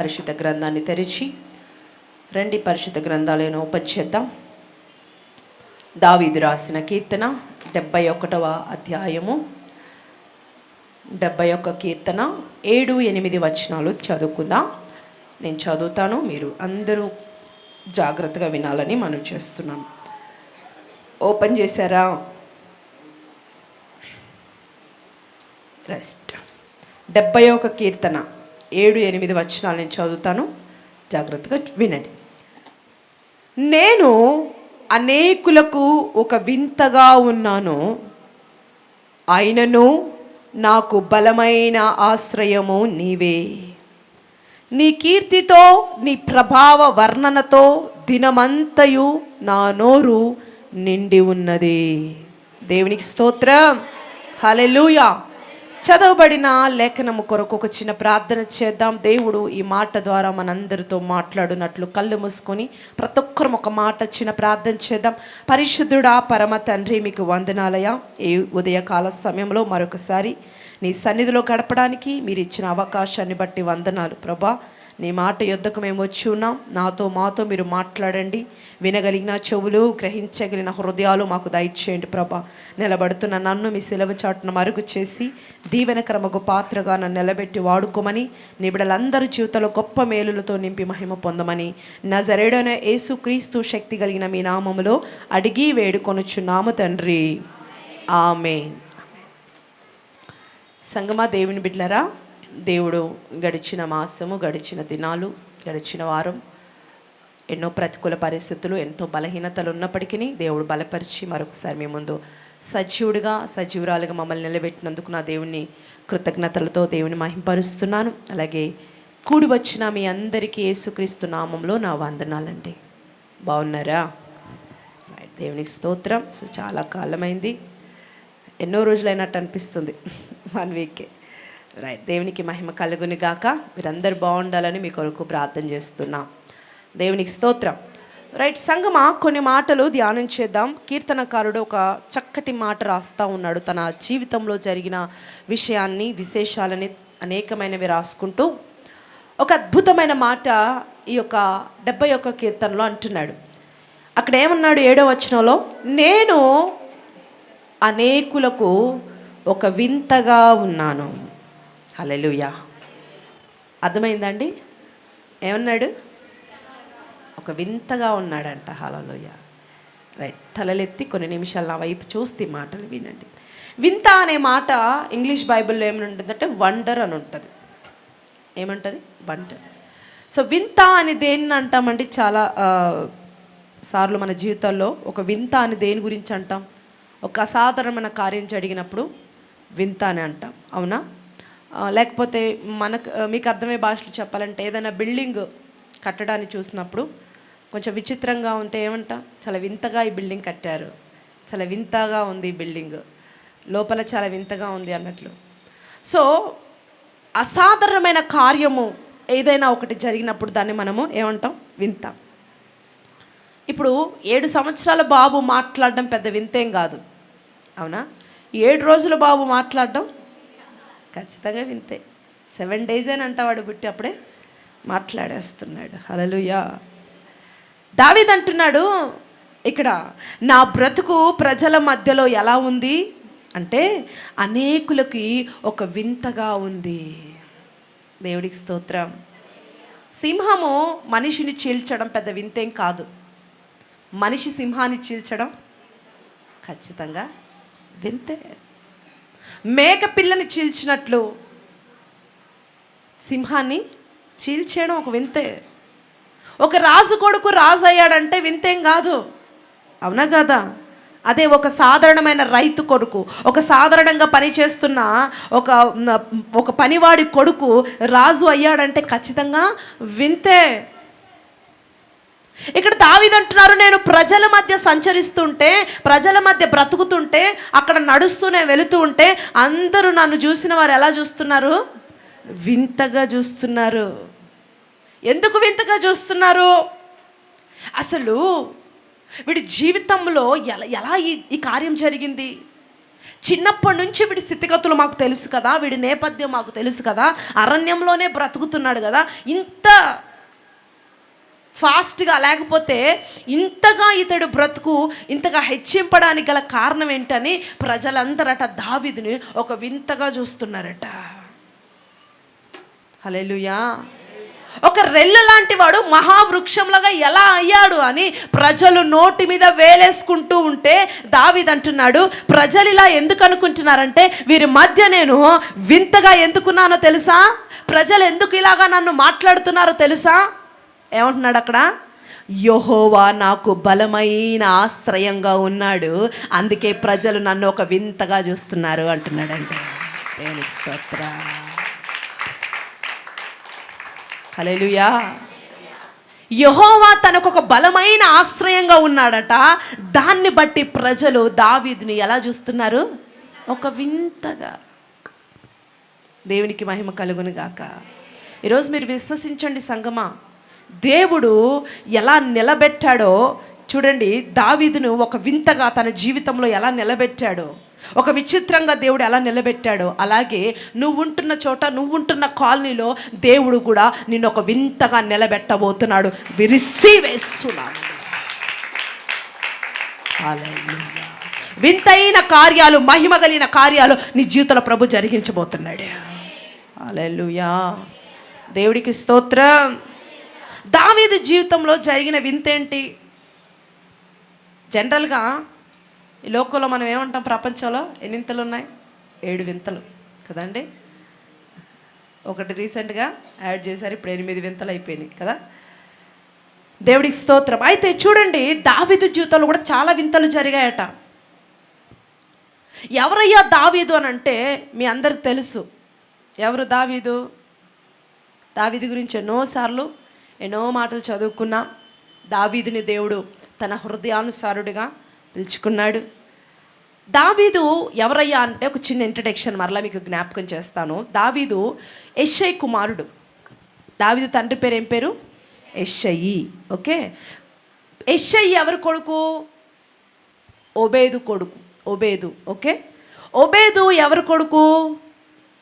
పరిశుద్ధ గ్రంథాన్ని తెరిచి రండి, పరిశుద్ధ గ్రంథాలను ఓపెన్ చేద్దాం. దావీదు రాసిన కీర్తన 71వ అధ్యాయము 71 కీర్తన 7-8 వచనాలు చదువుకుందాం. నేను చదువుతాను, మీరు అందరూ జాగ్రత్తగా వినాలని మనం చేస్తున్నాను. ఓపెన్ చేశారా? రెస్ట్ 71 కీర్తన 7-8 వచనాలు నేను చదువుతాను, జాగ్రత్తగా వినండి. నేను అనేకులకు ఒక వింతగా ఉన్నాను, అయినను నాకు బలమైన ఆశ్రయము నీవే. నీ కీర్తితో నీ ప్రభావ వర్ణనతో దినమంతయు నా నోరు నిండి ఉన్నది. దేవునికి స్తోత్రం, హల్లెలూయా. చదవబడిన లేఖనము కొరకు ఒక చిన్న ప్రార్థన చేద్దాం. దేవుడు ఈ మాట ద్వారా మనందరితో మాట్లాడునట్లు కళ్ళు మూసుకొని ప్రతి ఒక్కరం ఒక మాట చిన్న ప్రార్థన చేద్దాం. పరిశుద్ధుడా పరమ తండ్రి, మీకు వందనాలయ. ఈ ఉదయకాల సమయంలో మరొకసారి నీ సన్నిధిలో గడపడానికి మీరు ఇచ్చిన అవకాశాన్ని బట్టి వందనాలు ప్రభా. నీ మాట యొద్దకు మేము వచ్చి ఉన్నాం. మాతో మీరు మాట్లాడండి. వినగలిగిన చెవులు, గ్రహించగలిగిన హృదయాలు మాకు దయచేయండి ప్రభా. నిలబడుతున్న నన్ను మీ శిలువ చాటును మరుగు చేసి దీవెనకరమగు పాత్రగా నన్ను నిలబెట్టి వాడుకోమని, నీ బిడ్డలందరి జీవితంలో గొప్ప మేలులతో నింపి మహిమ పొందమని నజరేయుడైన యేసుక్రీస్తు శక్తి కలిగిన మీ నామములో అడిగి వేడుకొనుచున్నాము తండ్రి, ఆమేన్. సంగమా, దేవుని బిడ్డలారా, దేవుడు గడిచిన మాసము, గడిచిన దినాలు, గడిచిన వారం ఎన్నో ప్రతికూల పరిస్థితులు, ఎంతో బలహీనతలు ఉన్నప్పటికీ దేవుడు బలపరిచి మరొకసారి మీ ముందు సజీవురాలుగా మమ్మల్ని నిలబెట్టినందుకు నా దేవుని కృతజ్ఞతలతో దేవుని మహింపరుస్తున్నాను. అలాగే కూడి వచ్చిన మీ అందరికీ యేసుక్రీస్తు నామంలో నా వందనాలండి. బాగున్నారా? దేవునికి స్తోత్రం. సో చాలా కాలమైంది, ఎన్నో రోజులైనట్టు అనిపిస్తుంది, 1 వీకే. రైట్, దేవునికి మహిమ కలుగుని గాక. మీరందరూ బాగుండాలని మీ కొరకు ప్రార్థన చేస్తున్నా. దేవునికి స్తోత్రం. రైట్, సంగమా, కొన్ని మాటలు ధ్యానం చేద్దాం. కీర్తనకారుడు ఒక చక్కటి మాట రాస్తూ ఉన్నాడు. తన జీవితంలో జరిగిన విషయాన్ని, విశేషాలని అనేకమైనవి రాసుకుంటూ ఒక అద్భుతమైన మాట ఈ యొక్క 71 కీర్తనలో అంటున్నాడు. అక్కడ ఏమన్నాడు? 7వ వచనంలో, నేను అనేకులకు ఒక వింతగా ఉన్నాను. హల్లెలూయా. అర్థమైందండి? ఏమన్నాడు? ఒక వింతగా ఉన్నాడంట. హల్లెలూయా. రైట్, తలలెత్తి కొన్ని నిమిషాలు నా వైపు చూస్తే మాటలు వినండి. వింత అనే మాట ఇంగ్లీష్ బైబిల్లో ఏమని ఉంటుందంటే వండర్ అని ఉంటుంది. ఏమంటుంది? వండర్. సో వింత అని దేన్ని అంటామండి? చాలా సార్లు మన జీవితాల్లో ఒక వింత అని దేని గురించి అంటాం? ఒక అసాధారణమైన కార్యం జరిగినప్పుడు వింత అని అంటాం, అవునా? లేకపోతే మీకు అర్థమయ్యే భాషలో చెప్పాలంటే ఏదైనా బిల్డింగ్ కట్టడాన్ని చూసినప్పుడు కొంచెం విచిత్రంగా ఉంటే ఏమంటాం? చాలా వింతగా ఈ బిల్డింగ్ కట్టారు, చాలా వింతగా ఉంది ఈ బిల్డింగ్, లోపల చాలా వింతగా ఉంది అన్నట్లు. సో అసాధారణమైన కార్యము ఏదైనా ఒకటి జరిగినప్పుడు దాన్ని మనము ఏమంటాం? వింత. ఇప్పుడు 7 సంవత్సరాల బాబు మాట్లాడడం పెద్ద వింతేం కాదు, అవునా? 7 రోజుల బాబు మాట్లాడడం ఖచ్చితంగా వింతే. 7 days అని అంటావాడు బుట్టి, అప్పుడే మాట్లాడేస్తున్నాడు. హల్లెలూయా. దావీదు అంటున్నాడు ఇక్కడ, నా బ్రతుకు ప్రజల మధ్యలో ఎలా ఉంది అంటే అనేకులకి ఒక వింతగా ఉంది. దేవుడికి స్తోత్రం. సింహము మనిషిని చీల్చడం పెద్ద వింతేం కాదు. మనిషి సింహాన్ని చీల్చడం ఖచ్చితంగా వింతే. మేక పిల్లని చీల్చినట్లు సింహాన్ని చీల్చేయడం ఒక వింతే. ఒక రాజు కొడుకు రాజు అయ్యాడంటే వింతేం కాదు, అవునా కదా? అదే ఒక సాధారణమైన రైతు కొడుకు, ఒక సాధారణంగా పనిచేస్తున్న ఒక పనివాడి కొడుకు రాజు అయ్యాడంటే ఖచ్చితంగా వింతే. ఇక్కడ దావీదు అంటున్నారు, నేను ప్రజల మధ్య సంచరిస్తుంటే, ప్రజల మధ్య బ్రతుకుతుంటే, అక్కడ నడుస్తూనే వెళుతూ ఉంటే అందరూ నన్ను చూసిన వారు ఎలా చూస్తున్నారు? వింతగా చూస్తున్నారు. ఎందుకు వింతగా చూస్తున్నారు? అసలు వీడి జీవితంలో ఎలా ఈ కార్యం జరిగింది? చిన్నప్పటి నుంచి వీడి స్థితిగతులు మాకు తెలుసు కదా, వీడి నేపథ్యం మాకు తెలుసు కదా, అరణ్యంలోనే బ్రతుకుతున్నాడు కదా, ఇంత ఫాస్ట్గా లేకపోతే ఇంతగా ఇతడు బ్రతుకు ఇంతగా హెచ్చింపడానికి గల కారణం ఏంటని ప్రజలందరట దావీదుని ఒక వింతగా చూస్తున్నారట. హల్లెలూయా. ఒక రెల్లు లాంటి వాడు మహావృక్షంలాగా ఎలా అయ్యాడు అని ప్రజలు నోటి మీద వేలేసుకుంటూ ఉంటే దావీదు అంటున్నాడు, ప్రజలు ఇలా ఎందుకు అనుకుంటున్నారంటే వీరి మధ్య నేను వింతగా ఎందుకున్నానో తెలుసా, ప్రజలు ఎందుకు ఇలాగా నన్ను మాట్లాడుతున్నారో తెలుసా. ఏమంటున్నాడు అక్కడ, యెహోవా నాకు బలమైన ఆశ్రయంగా ఉన్నాడు, అందుకే ప్రజలు నన్ను ఒక వింతగా చూస్తున్నారు అంటున్నాడండి. దేవునికి స్తోత్రం. హల్లెలూయా. యెహోవా తనకు ఒక బలమైన ఆశ్రయంగా ఉన్నాడట, దాన్ని బట్టి ప్రజలు దావీదుని ఎలా చూస్తున్నారు, ఒక వింతగా. దేవునికి మహిమ కలుగును గాక. ఈరోజు మీరు విశ్వసించండి సంగమా, దేవుడు ఎలా నిలబెట్టాడో చూడండి. దావీదును ఒక వింతగా తన జీవితంలో ఎలా నిలబెట్టాడో, ఒక విచిత్రంగా దేవుడు ఎలా నిలబెట్టాడో, అలాగే నువ్వుంటున్న చోట, నువ్వుంటున్న కాలనీలో దేవుడు కూడా నిన్ను ఒక వింతగా నిలబెట్టబోతున్నాడు. రిసీవ్ చేస్తున్నాడు. హల్లెలూయా. వింతైన కార్యాలు, మహిమ కలిగిన కార్యాలు నీ జీవితంలో ప్రభు జరిగించబోతున్నాడు. హల్లెలూయా. దేవుడికి స్తోత్రం. దావీదు జీవితంలో జరిగిన వింత ఏంటి? జనరల్గా ఈ లోకంలో మనం ఏమంటాం, ప్రపంచంలో ఎన్ని వింతలు ఉన్నాయి? 7 వింతలు కదండి. ఒకటి రీసెంట్గా యాడ్ చేశారు, ఇప్పుడు 8 వింతలు అయిపోయినాయి కదా. దేవుడికి స్తోత్రం. అయితే చూడండి, దావీదు జీవితంలో కూడా చాలా వింతలు జరిగాయట. ఎవరయ్యా దావీదు అని అంటే మీ అందరికి తెలుసు. ఎవరు దావీదు? దావీదు గురించి ఎన్నోసార్లు ఎన్నో మాటలు చదువుకున్నాం. దావీదుని దేవుడు తన హృదయానుసారుడిగా పిలుచుకున్నాడు. దావీదు ఎవరయ్యా అంటే ఒక చిన్న ఇంట్రడక్షన్ మరలా మీకు జ్ఞాపకం చేస్తాను. దావీదు యెషై కుమారుడు. దావీదు తండ్రి పేరు ఏం పేరు? యెషై. ఓకే. యెషై ఎవరు కొడుకు? ఓబేదు కొడుకు. ఓబేదు. ఓకే. ఓబేదు ఎవరు కొడుకు?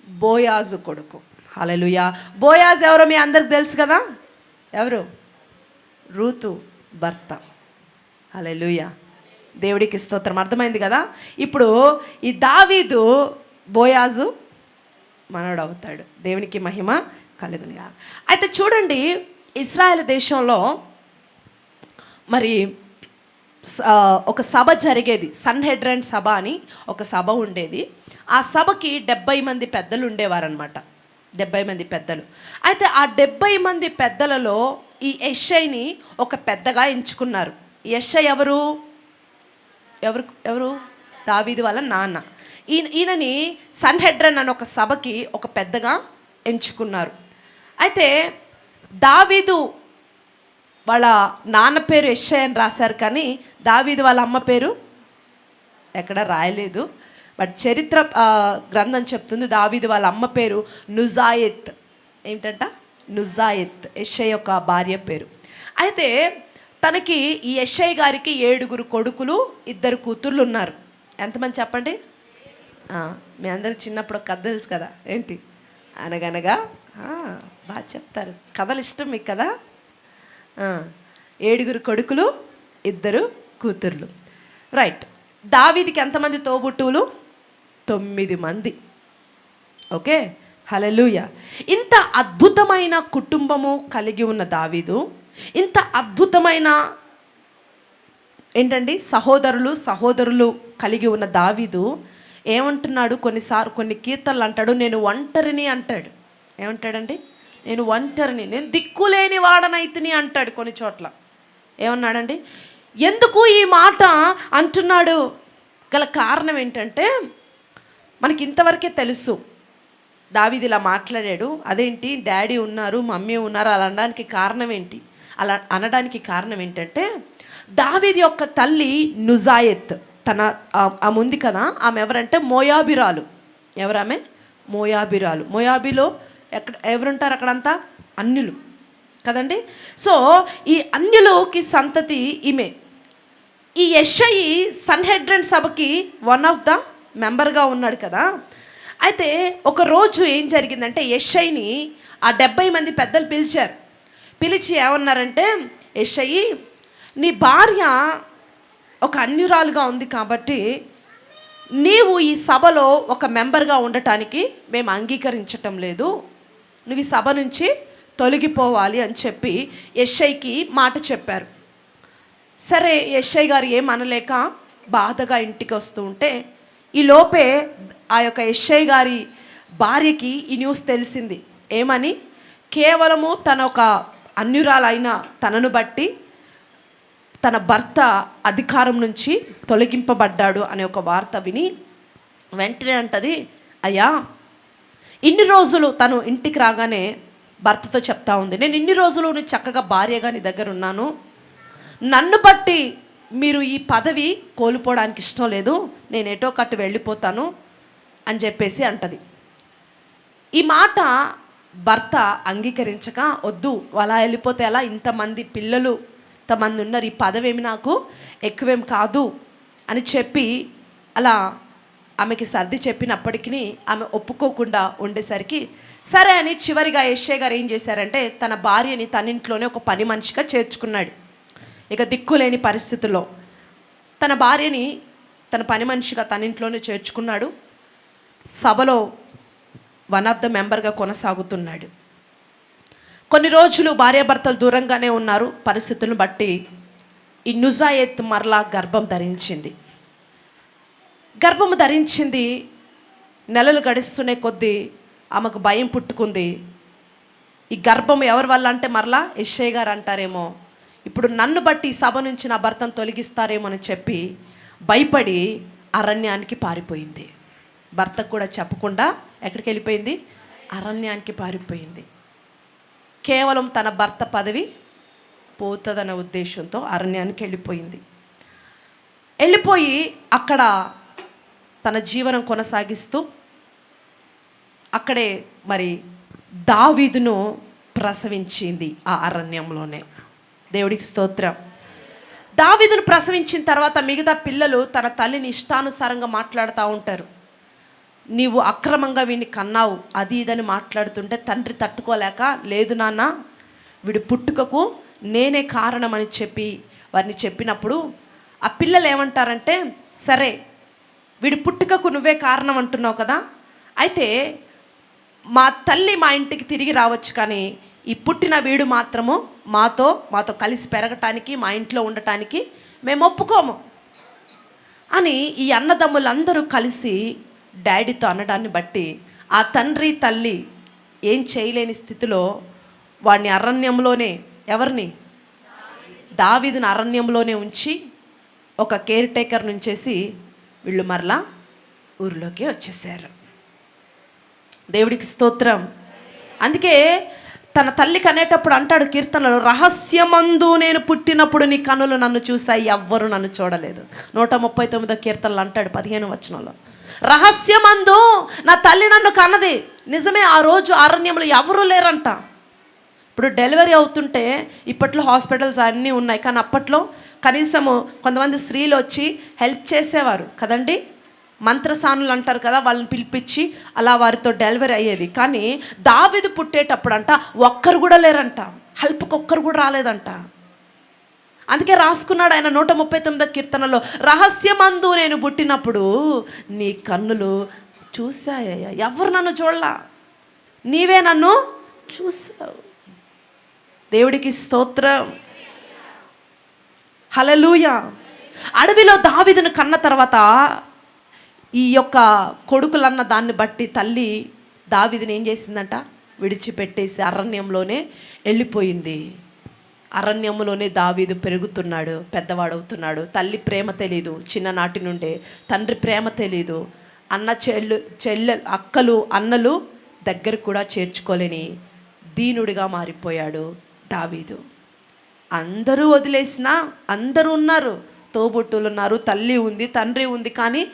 బోయాజు కొడుకు. హల్లెలూయా. బోయాజు ఎవరో మీ అందరికి తెలుసు కదా. ఎవరు? రూతు భర్త. హల్లెలూయా. దేవుడికి స్తోత్రం. అర్థమైంది కదా. ఇప్పుడు ఈ దావీదు బోయాజు మనవడు అవుతాడు. దేవునికి మహిమ కలుగునుగా. అయితే చూడండి, ఇశ్రాయేలు దేశంలో మరి ఒక సభ జరిగేది. సన్హెడ్రన్ సభ అని ఒక సభ ఉండేది. ఆ సభకి 70 మంది పెద్దలు ఉండేవారనమాట. 70 మంది పెద్దలు. అయితే ఆ 70 మంది పెద్దలలో ఈ యెషైని ఒక పెద్దగా ఎంచుకున్నారు. యెషై ఎవరు? ఎవరు ఎవరు దావీదు వాళ్ళ నాన్న. ఈయనని సన్హెడ్రన్ అని ఒక సభకి ఒక పెద్దగా ఎంచుకున్నారు. అయితే దావీదు వాళ్ళ నాన్న పేరు యెషై అని రాశారు, కానీ దావీదు వాళ్ళ అమ్మ పేరు ఎక్కడ రాయలేదు. బట్ చరిత్ర గ్రంథం చెప్తుంది దావీదు వాళ్ళ అమ్మ పేరు నుజాయెత్. ఏమిటంట? నుజాయెత్. యెషై యొక్క భార్య పేరు. అయితే తనకి ఈ యెషై గారికి 7 కొడుకులు, 2 కూతుర్లు ఉన్నారు. ఎంతమంది చెప్పండి? మీ అందరికి చిన్నప్పుడు కథ తెలుసు కదా. ఏంటి? అనగనగా బాగా చెప్తారు, కథలు ఇష్టం మీకు కదా. 7 కొడుకులు, 2 కూతుర్లు. రైట్. దావీదుకి ఎంతమంది తోబుట్టువులు? 9 మంది. ఓకే. హల్లెలూయా. ఇంత అద్భుతమైన కుటుంబము కలిగి ఉన్న దావీదు, ఇంత అద్భుతమైన ఏంటండి సహోదరులు కలిగి ఉన్న దావీదు ఏమంటున్నాడు? కొన్ని కీర్తనలు అంటాడు, నేను ఒంటరిని అంటాడు. ఏమంటాడండి? నేను ఒంటరిని, నేను దిక్కులేని వాడనైతిని అంటాడు కొన్ని చోట్ల. ఏమన్నాడండి? ఎందుకు ఈ మాట అంటున్నాడు గల కారణం ఏంటంటే, మనకి ఇంతవరకే తెలుసు దావీదు ఇలా మాట్లాడాడు. అదేంటి, డాడీ ఉన్నారు, మమ్మీ ఉన్నారు అలా అనడానికి కారణం ఏంటి? అలా అనడానికి కారణం ఏంటంటే, దావీదు యొక్క తల్లి నుజాయెత్, తన ఆమె ఉంది కదా, ఆమె ఎవరంటే మోయాబిరాలు. ఎవరామె? మోయాబిరాలు. మోయాబిలో ఎవరుంటారు అక్కడంతా? అన్యులు కదండి. సో ఈ అన్యులకి సంతతి ఈమె. ఈ యెషై సన్హెడ్రన్ సభకి వన్ ఆఫ్ ద మెంబర్గా ఉన్నాడు కదా. అయితే ఒకరోజు ఏం జరిగిందంటే యెషయిని ఆ 70 మంది పెద్దలు పిలిచారు. పిలిచి ఏమన్నారంటే, యెషయి, నీ భార్య ఒక అన్యురాలుగా ఉంది కాబట్టి నీవు ఈ సభలో ఒక మెంబర్గా ఉండటానికి మేము అంగీకరించటం లేదు, నువ్వు ఈ సభ నుంచి తొలగిపోవాలి అని చెప్పి యెషయికి మాట చెప్పారు. సరే, యెషయి గారు ఏమనలేక బాధగా ఇంటికి వస్తూ ఉంటే ఈ లోపే ఆ యొక్క యెషయి గారి భార్యకి ఈ న్యూస్ తెలిసింది. ఏమని? కేవలము తన ఒక అన్యురాలైన తనను బట్టి తన భర్త అధికారం నుంచి తొలగింపబడ్డాడు అనే ఒక వార్త విని వెంటనే అంటది, అయ్యా, ఇన్ని రోజులు తను ఇంటికి రాగానే భర్తతో చెప్తా ఉంది, నేను ఇన్ని రోజులు నీ చక్కగా భార్యగా నీ దగ్గర ఉన్నాను, నన్ను బట్టి మీరు ఈ పదవి కోల్పోవడానికి ఇష్టం లేదు, నేను ఎటో కట్టు వెళ్ళిపోతాను అని చెప్పేసి అంటది. ఈ మాట భర్త అంగీకరించక, వద్దు, అలా వెళ్ళిపోతే ఎలా, ఇంతమంది పిల్లలు ఇంతమంది ఉన్నారు, ఈ పదవి ఏమి నాకు ఎక్కువేం కాదు అని చెప్పి అలా ఆమెకి సర్ది చెప్పినప్పటికీ ఆమె ఒప్పుకోకుండా ఉండేసరికి సరే అని చివరిగా యెషయి గారు ఏం చేశారంటే తన భార్యని తన ఇంట్లోనే ఒక పని మనిషిగా చేర్చుకున్నాడు. ఇక దిక్కులేని పరిస్థితుల్లో తన భార్యని తన పని మనిషిగా తన ఇంట్లోనే చేర్చుకున్నాడు. సభలో వన్ ఆఫ్ ద మెంబర్గా కొనసాగుతున్నాడు. కొన్ని రోజులు భార్యాభర్తలు దూరంగానే ఉన్నారు. పరిస్థితులను బట్టి ఈ నుజాయత్ మరలా గర్భం ధరించింది. నెలలు గడుస్తునే కొద్దీ ఆమెకు భయం పుట్టుకుంది. ఈ గర్భం ఎవరి వల్ల అంటే మరలా యెషయి గారు అంటారేమో, ఇప్పుడు నన్ను బట్టి సభ నుంచి నా భర్తను తొలగిస్తారేమో అని చెప్పి భయపడి అరణ్యానికి పారిపోయింది. భర్తకు కూడా చెప్పకుండా ఎక్కడికి వెళ్ళిపోయింది? అరణ్యానికి పారిపోయింది. కేవలం తన భర్త పదవి పోతుందనే ఉద్దేశంతో అరణ్యానికి వెళ్ళిపోయి అక్కడ తన జీవనం కొనసాగిస్తూ అక్కడే మరి దావీదును ప్రసవించింది ఆ అరణ్యంలోనే. దేవుడికి స్తోత్రం. దావీదును ప్రసవించిన తర్వాత మిగతా పిల్లలు తన తల్లిని ఇష్టానుసారంగా మాట్లాడుతూ ఉంటారు. నీవు అక్రమంగా వీడిని కన్నావు అది ఇదని మాట్లాడుతుంటే తండ్రి తట్టుకోలేక, లేదు నాన్న, వీడి పుట్టుకకు నేనే కారణం అని చెప్పి వారిని చెప్పినప్పుడు ఆ పిల్లలు ఏమంటారంటే, సరే వీడి పుట్టుకకు నువ్వే కారణం అంటున్నావు కదా, అయితే మా తల్లి మా ఇంటికి తిరిగి రావచ్చు, కానీ ఈ పుట్టిన వీడు మాత్రము మాతో కలిసి పెరగటానికి, మా ఇంట్లో ఉండటానికి మేము ఒప్పుకోము అని ఈ అన్నదమ్ములందరూ కలిసి డాడీతో అనడాన్ని బట్టి ఆ తండ్రి తల్లి ఏం చేయలేని స్థితిలో వాడిని అరణ్యంలోనే, ఎవరిని? దావీదుని అరణ్యంలోనే ఉంచి ఒక కేర్ టేకర్ నుంచేసి వీళ్ళు మరలా ఊరిలోకి వచ్చేసారు. దేవుడికి స్తోత్రం. అందుకే తన తల్లికి అనేటప్పుడు అంటాడు కీర్తనలో, రహస్యమందు నేను పుట్టినప్పుడు నీ కనులు నన్ను చూసాయి, ఎవ్వరు నన్ను చూడలేదు. 139 కీర్తనలు అంటాడు 15వ వచనంలో, రహస్యమందు నా తల్లి నన్ను కన్నది. నిజమే, ఆ రోజు అరణ్యంలో ఎవరు లేరంట. ఇప్పుడు డెలివరీ అవుతుంటే ఇప్పట్లో హాస్పిటల్స్ అన్నీ ఉన్నాయి, కానీ అప్పట్లో కనీసము కొంతమంది స్త్రీలు వచ్చి హెల్ప్ చేసేవారు కదండి. మంత్రసానులు అంటారు కదా, వాళ్ళని పిలిపించి అలా వారితో డెలివరీ అయ్యేది. కానీ దావీదు పుట్టేటప్పుడు అంట ఒక్కరు కూడా లేరంట, హెల్ప్కి ఒక్కరు కూడా రాలేదంట. అందుకే రాసుకున్నాడు ఆయన 139 కీర్తనలో, రహస్యమందు నేను పుట్టినప్పుడు నీ కన్నులు చూశాయ్యా, ఎవరు నన్ను చూడలా, నీవే నన్ను చూసావు. దేవుడికి స్తోత్రం. హల్లెలూయా. అడవిలో దావీదును కన్న తర్వాత ఈ యొక్క కొడుకులన్న దాన్ని బట్టి తల్లి దావీదుని ఏం చేసిందంట, విడిచిపెట్టేసి అరణ్యంలోనే వెళ్ళిపోయింది. అరణ్యంలోనే దావీదు పెరుగుతున్నాడు, పెద్దవాడవుతున్నాడు. తల్లి ప్రేమ తెలీదు చిన్ననాటి నుండే, తండ్రి ప్రేమ తెలీదు, అక్కలు అన్నలు దగ్గర కూడా చేర్చుకోలేని దీనుడిగా మారిపోయాడు దావీదు. అందరూ వదిలేసినా అందరూ ఉన్నారు, తోబుట్టులు ఉన్నారు, తల్లి ఉంది, తండ్రి ఉంది, కానీ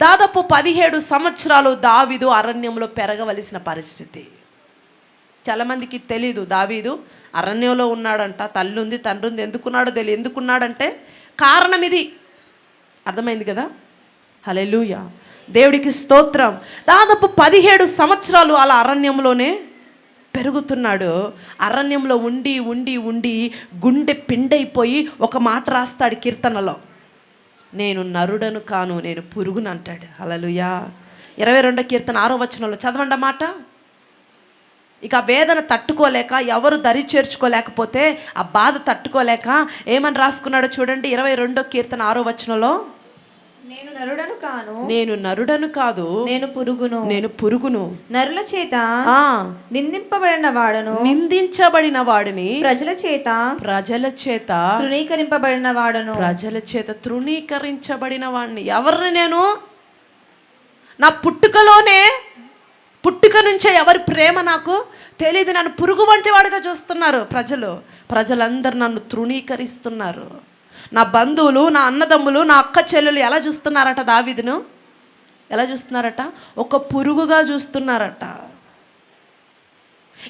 దాదాపు 17 సంవత్సరాలు దావీదు అరణ్యంలో పెరగవలసిన పరిస్థితి. చాలామందికి తెలీదు దావీదు అరణ్యంలో ఉన్నాడంట, తల్లి ఉంది, తండ్రి ఉంది, ఎందుకున్నాడో తెలియదు. ఎందుకున్నాడంటే కారణం ఇది, అర్థమైంది కదా. హల్లెలూయా. దేవుడికి స్తోత్రం. దాదాపు 17 సంవత్సరాలు అలా అరణ్యంలోనే పెరుగుతున్నాడు. అరణ్యంలో ఉండి ఉండి ఉండి గుండె పిండైపోయి ఒక మాట రాస్తాడు కీర్తనలో, నేను నరుడను కాను, నేను పురుగును అంటాడు. హల్లెలూయా. 22వ కీర్తన 6వ వచనంలో చదవండి ఆ మాట. ఇక ఆ వేదన తట్టుకోలేక, ఎవరు దరి చేర్చుకోలేకపోతే ఆ బాధ తట్టుకోలేక ఏమని రాసుకున్నాడో చూడండి. 22వ కీర్తన 6వ వచనంలో, నేను నరుడను కాను, నేను నరుడను కాదు, నేను పురుగును, నేను పురుగును, నరుల చేత నిందింపబడిన వాడను, నిందించబడిన వాడిని, ప్రజల చేత తృణీకరింపబడిన వాడను, ప్రజల చేత తృణీకరించబడిన వాడిని. ఎవరిని నేను? నా పుట్టుకలోనే, పుట్టుక నుంచే ఎవరి ప్రేమ నాకు తెలియదు. నన్ను పురుగు వంటి వాడిగా చూస్తున్నారు ప్రజలందరూ నన్ను తృణీకరిస్తున్నారు. నా బంధువులు, నా అన్నదమ్ములు, నా అక్క చెల్లెలు ఎలా చూస్తున్నారట దావీదును? ఎలా చూస్తున్నారట? ఒక పురుగుగా చూస్తున్నారట.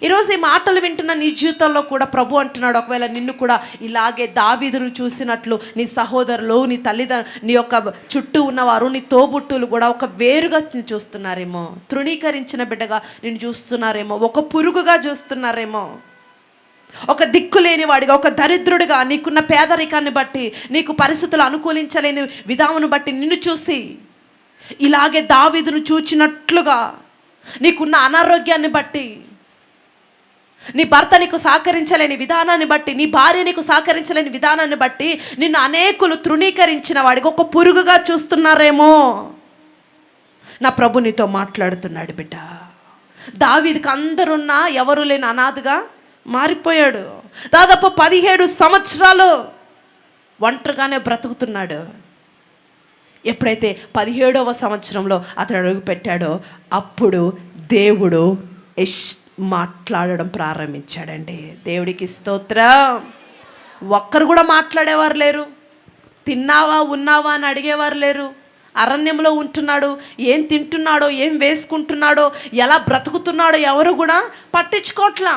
ఈరోజు ఈ మాటలు వింటున్న నీ జీవితంలో కూడా ప్రభు అంటున్నాడు, ఒకవేళ నిన్ను కూడా ఇలాగే దావీదును చూసినట్లు నీ సహోదరులు, నీ తల్లిదండ్రులు, నీ యొక్క చుట్టూ ఉన్నవారు, నీ తోబుట్టులు కూడా ఒక వేరుగా చూస్తున్నారేమో, తృణీకరించిన బిడ్డగా నిన్ను చూస్తున్నారేమో, ఒక పురుగుగా చూస్తున్నారేమో, ఒక దిక్కులేని వాడిగా, ఒక దరిద్రుడిగా, నీకున్న పేదరికాన్ని బట్టి, నీకు పరిస్థితులు అనుకూలించలేని విధానం బట్టి నిన్ను చూసి ఇలాగే దావీదును చూచినట్లుగా, నీకున్న అనారోగ్యాన్ని బట్టి, నీ భర్త నీకు సహకరించలేని విధానాన్ని బట్టి, నీ భార్య నీకు సహకరించలేని విధానాన్ని బట్టి నిన్ను అనేకులు తృణీకరించిన వాడికి ఒక పురుగుగా చూస్తున్నారేమో. నా ప్రభు నీతో మాట్లాడుతున్నాడు బిడ్డ. దావీదుకి అందరున్నా ఎవరు లేని అనాథగా మారిపోయాడు. దాదాపు 17 సంవత్సరాలు ఒంటరిగానే బ్రతుకుతున్నాడు. ఎప్పుడైతే 17వ సంవత్సరంలో అతడు అడుగు పెట్టాడో అప్పుడు దేవుడు మాట్లాడడం ప్రారంభించాడండి. దేవుడికి స్తోత్రం. ఒక్కరు కూడా మాట్లాడేవారు లేరు. తిన్నావా ఉన్నావా అని అడిగేవారు లేరు. అరణ్యంలో ఉంటున్నాడు, ఏం తింటున్నాడో, ఏం వేసుకుంటున్నాడో, ఎలా బ్రతుకుతున్నాడో ఎవరు కూడా పట్టించుకోవట్లా.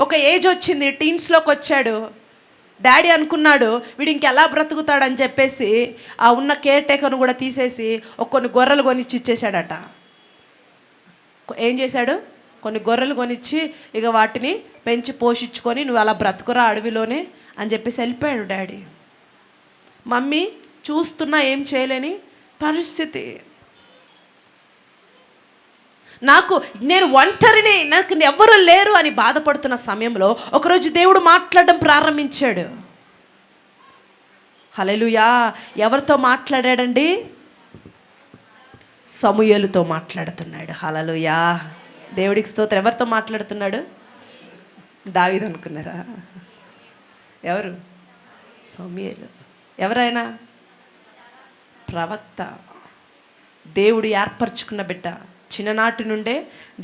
ఒక ఏజ్ వచ్చింది, టీన్స్లోకి వచ్చాడు. డాడీ అనుకున్నాడు వీడు ఇంకెలా బ్రతుకుతాడని చెప్పేసి ఆ ఉన్న కేర్ టేకర్ను కూడా తీసేసి కొన్ని గొర్రెలు కొనిచ్చి ఇచ్చేసాడట. ఏం చేశాడు? కొన్ని గొర్రెలు కొనిచ్చి ఇక వాటిని పెంచి పోషించుకొని నువ్వు అలా బ్రతుకురా అడవిలోనే అని చెప్పేసి వెళ్ళిపోయాడు డాడీ. మమ్మీ చూస్తున్నా ఏం చేయలేని పరిస్థితి. నేను ఒంటరిని, నాకు ఎవరు లేరు అని బాధపడుతున్న సమయంలో ఒకరోజు దేవుడు మాట్లాడడం ప్రారంభించాడు. హల్లెలూయా. ఎవరితో మాట్లాడాడండి? సమూయేలుతో మాట్లాడుతున్నాడు. హల్లెలూయా. దేవుడికి స్తోత్రం. ఎవరితో మాట్లాడుతున్నాడు? దావీదు అనుకున్నారా? ఎవరు? సమూయేలు. ఎవరైనా? ప్రవక్త. దేవుడు ఏర్పరచుకున్న బిడ్డ, చిన్ననాటి నుండే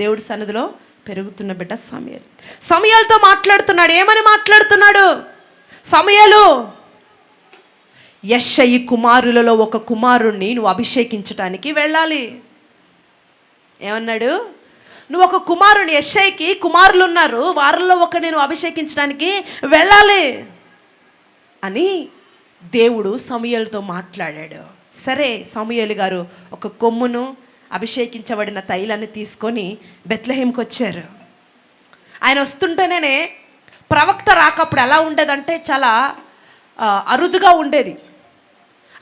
దేవుడి సన్నిధిలో పెరుగుతున్న బిడ్డ సమూయేలు. సమూయేలుతో మాట్లాడుతున్నాడు. ఏమని మాట్లాడుతున్నాడు? సమూయేలు, యెష్షయి కుమారులలో ఒక కుమారుణ్ణి నువ్వు అభిషేకించడానికి వెళ్ళాలి. ఏమన్నాడు? నువ్వు ఒక కుమారుని, యెష్షయికి కుమారులు ఉన్నారు, వారిలో ఒక నేను అభిషేకించడానికి వెళ్ళాలి అని దేవుడు సమూయేలుతో మాట్లాడాడు. సరే, సమూయేలు గారు ఒక కొమ్మును, అభిషేకించబడిన తైలాన్ని తీసుకొని బెత్లెహేంకి వచ్చారు. ఆయన వస్తుంటేనే ప్రవక్త రాకప్పుడు ఎలా ఉండేదంటే చాలా అరుదుగా ఉండేది.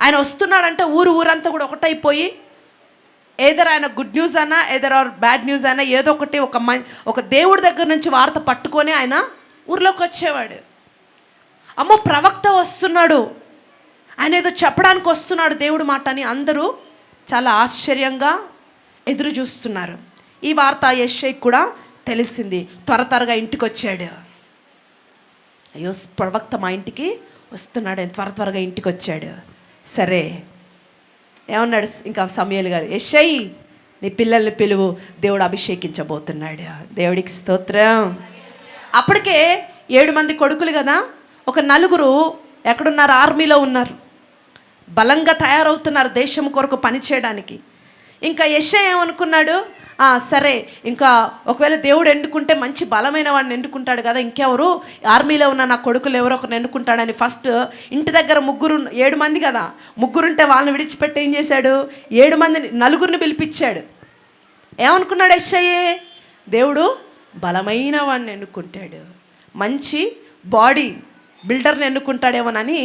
ఆయన వస్తున్నాడంటే ఊరంతా కూడా ఒకటైపోయి ఏదర్ ఆయన గుడ్ న్యూస్ అయినా ఏదర్ ఆర్ బ్యాడ్ న్యూస్ అయినా ఏదో ఒకటి ఒక దేవుడి దగ్గర నుంచి వార్త పట్టుకొని ఆయన ఊర్లోకి వచ్చేవాడు. అమ్మో ప్రవక్త వస్తున్నాడు, ఆయన ఏదో చెప్పడానికి వస్తున్నాడు దేవుడి మాట అని అందరూ చాలా ఆశ్చర్యంగా ఎదురు చూస్తున్నారు. ఈ వార్త యెష్షయికి కూడా తెలిసింది. త్వరగా ఇంటికి వచ్చాడు. అయ్యో ప్రవక్త మా ఇంటికి వస్తున్నాడు, త్వరగా ఇంటికి వచ్చాడు. సరే, ఏమన్నాడు ఇంకా సమూయేలు గారు? యెష్షయి, నీ పిల్లల్ని పిలువు, దేవుడు అభిషేకించబోతున్నాడు. దేవుడికి స్తోత్రం. అప్పటికే 7 మంది కొడుకులు కదా, ఒక 4 ఎక్కడున్నారు? ఆర్మీలో ఉన్నారు, బలంగా తయారవుతున్నారు దేశం కొరకు పనిచేయడానికి. ఇంకా యెష్షయి ఏమనుకున్నాడు? సరే ఇంకా ఒకవేళ దేవుడు ఎన్నుకుంటే మంచి బలమైన వాడిని ఎన్నుకుంటాడు కదా, ఇంకెవరు ఆర్మీలో ఉన్న నా కొడుకులు ఎవరో ఒకరిని ఎన్నుకుంటాడని ఫస్ట్ ఇంటి దగ్గర 7 మంది కదా, ముగ్గురుంటే వాళ్ళని విడిచిపెట్టి ఏం చేశాడు, 7 మందిని 4 పిలిపించాడు. ఏమనుకున్నాడు యెషయా? దేవుడు బలమైన వాడిని ఎన్నుకుంటాడు, మంచి బాడీ బిల్డర్ని ఎన్నుకుంటాడేమోనని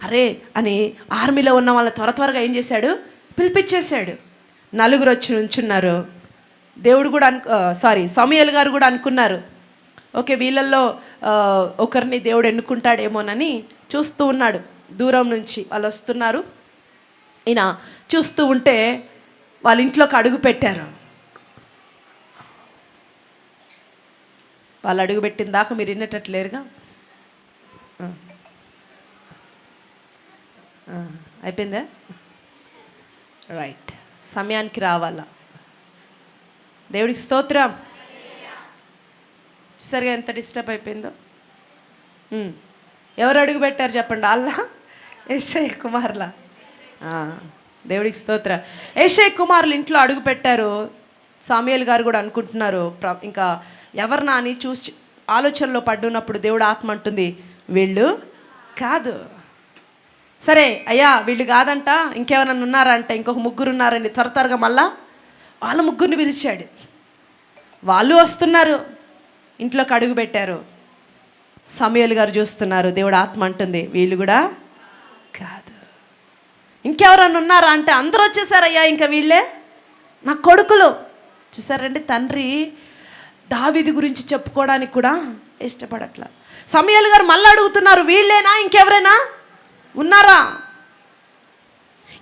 అరే అని ఆర్మీలో ఉన్న వాళ్ళని త్వరగా ఏం చేశాడు, పిలిపించేశాడు. 4 వచ్చి నుంచున్నారు. దేవుడు కూడా సమూయేలు గారు కూడా అనుకున్నారు, ఓకే వీళ్ళల్లో ఒకరిని దేవుడు ఎన్నుకుంటాడేమోనని చూస్తూ ఉన్నాడు. దూరం నుంచి వాళ్ళు వస్తున్నారు. ఈయన చూస్తూ ఉంటే వాళ్ళ ఇంట్లోకి అడుగు పెట్టారు. వాళ్ళు అడుగు పెట్టిన దాకా మీరు వినేటట్లేరుగా. అయిపోయిందా? రైట్, సమయానికి రావాలా. దేవుడికి స్తోత్రం. సరిగా ఎంత డిస్టర్బ్ అయిపోయిందో. ఎవరు అడుగు పెట్టారు చెప్పండి? అల్లా యెషయా కుమారులా? దేవుడికి స్తోత్రం. యెషయా కుమారులు ఇంట్లో అడుగు పెట్టారు. సమూయేలు గారు కూడా అనుకుంటున్నారు ఇంకా ఎవరినా అని చూసి ఆలోచనలో పడ్డున్నప్పుడు దేవుడు ఆత్మ అంటుంది వీళ్ళు కాదు. సరే అయ్యా వీళ్ళు కాదంట, ఇంకెవరన్నా ఉన్నారా అంటే ఇంకొక 3 ఉన్నారని త్వరగా మళ్ళా వాళ్ళ 3 పిలిచాడు. వాళ్ళు వస్తున్నారు, ఇంట్లోకి అడుగు పెట్టారు. సమూయేలు గారు చూస్తున్నారు, దేవుడు ఆత్మ అంటుంది వీళ్ళు కూడా కాదు. ఇంకెవరన్నా ఉన్నారా అంటే అందరూ వచ్చేసారయ్యా, ఇంకా వీళ్ళే నా కొడుకులు. చూసారండి, తండ్రి దావీదు గురించి చెప్పుకోవడానికి కూడా ఇష్టపడట్లా. సమూయేలు గారు మళ్ళీ అడుగుతున్నారు వీళ్ళేనా, ఇంకెవరైనా ఉన్నారా?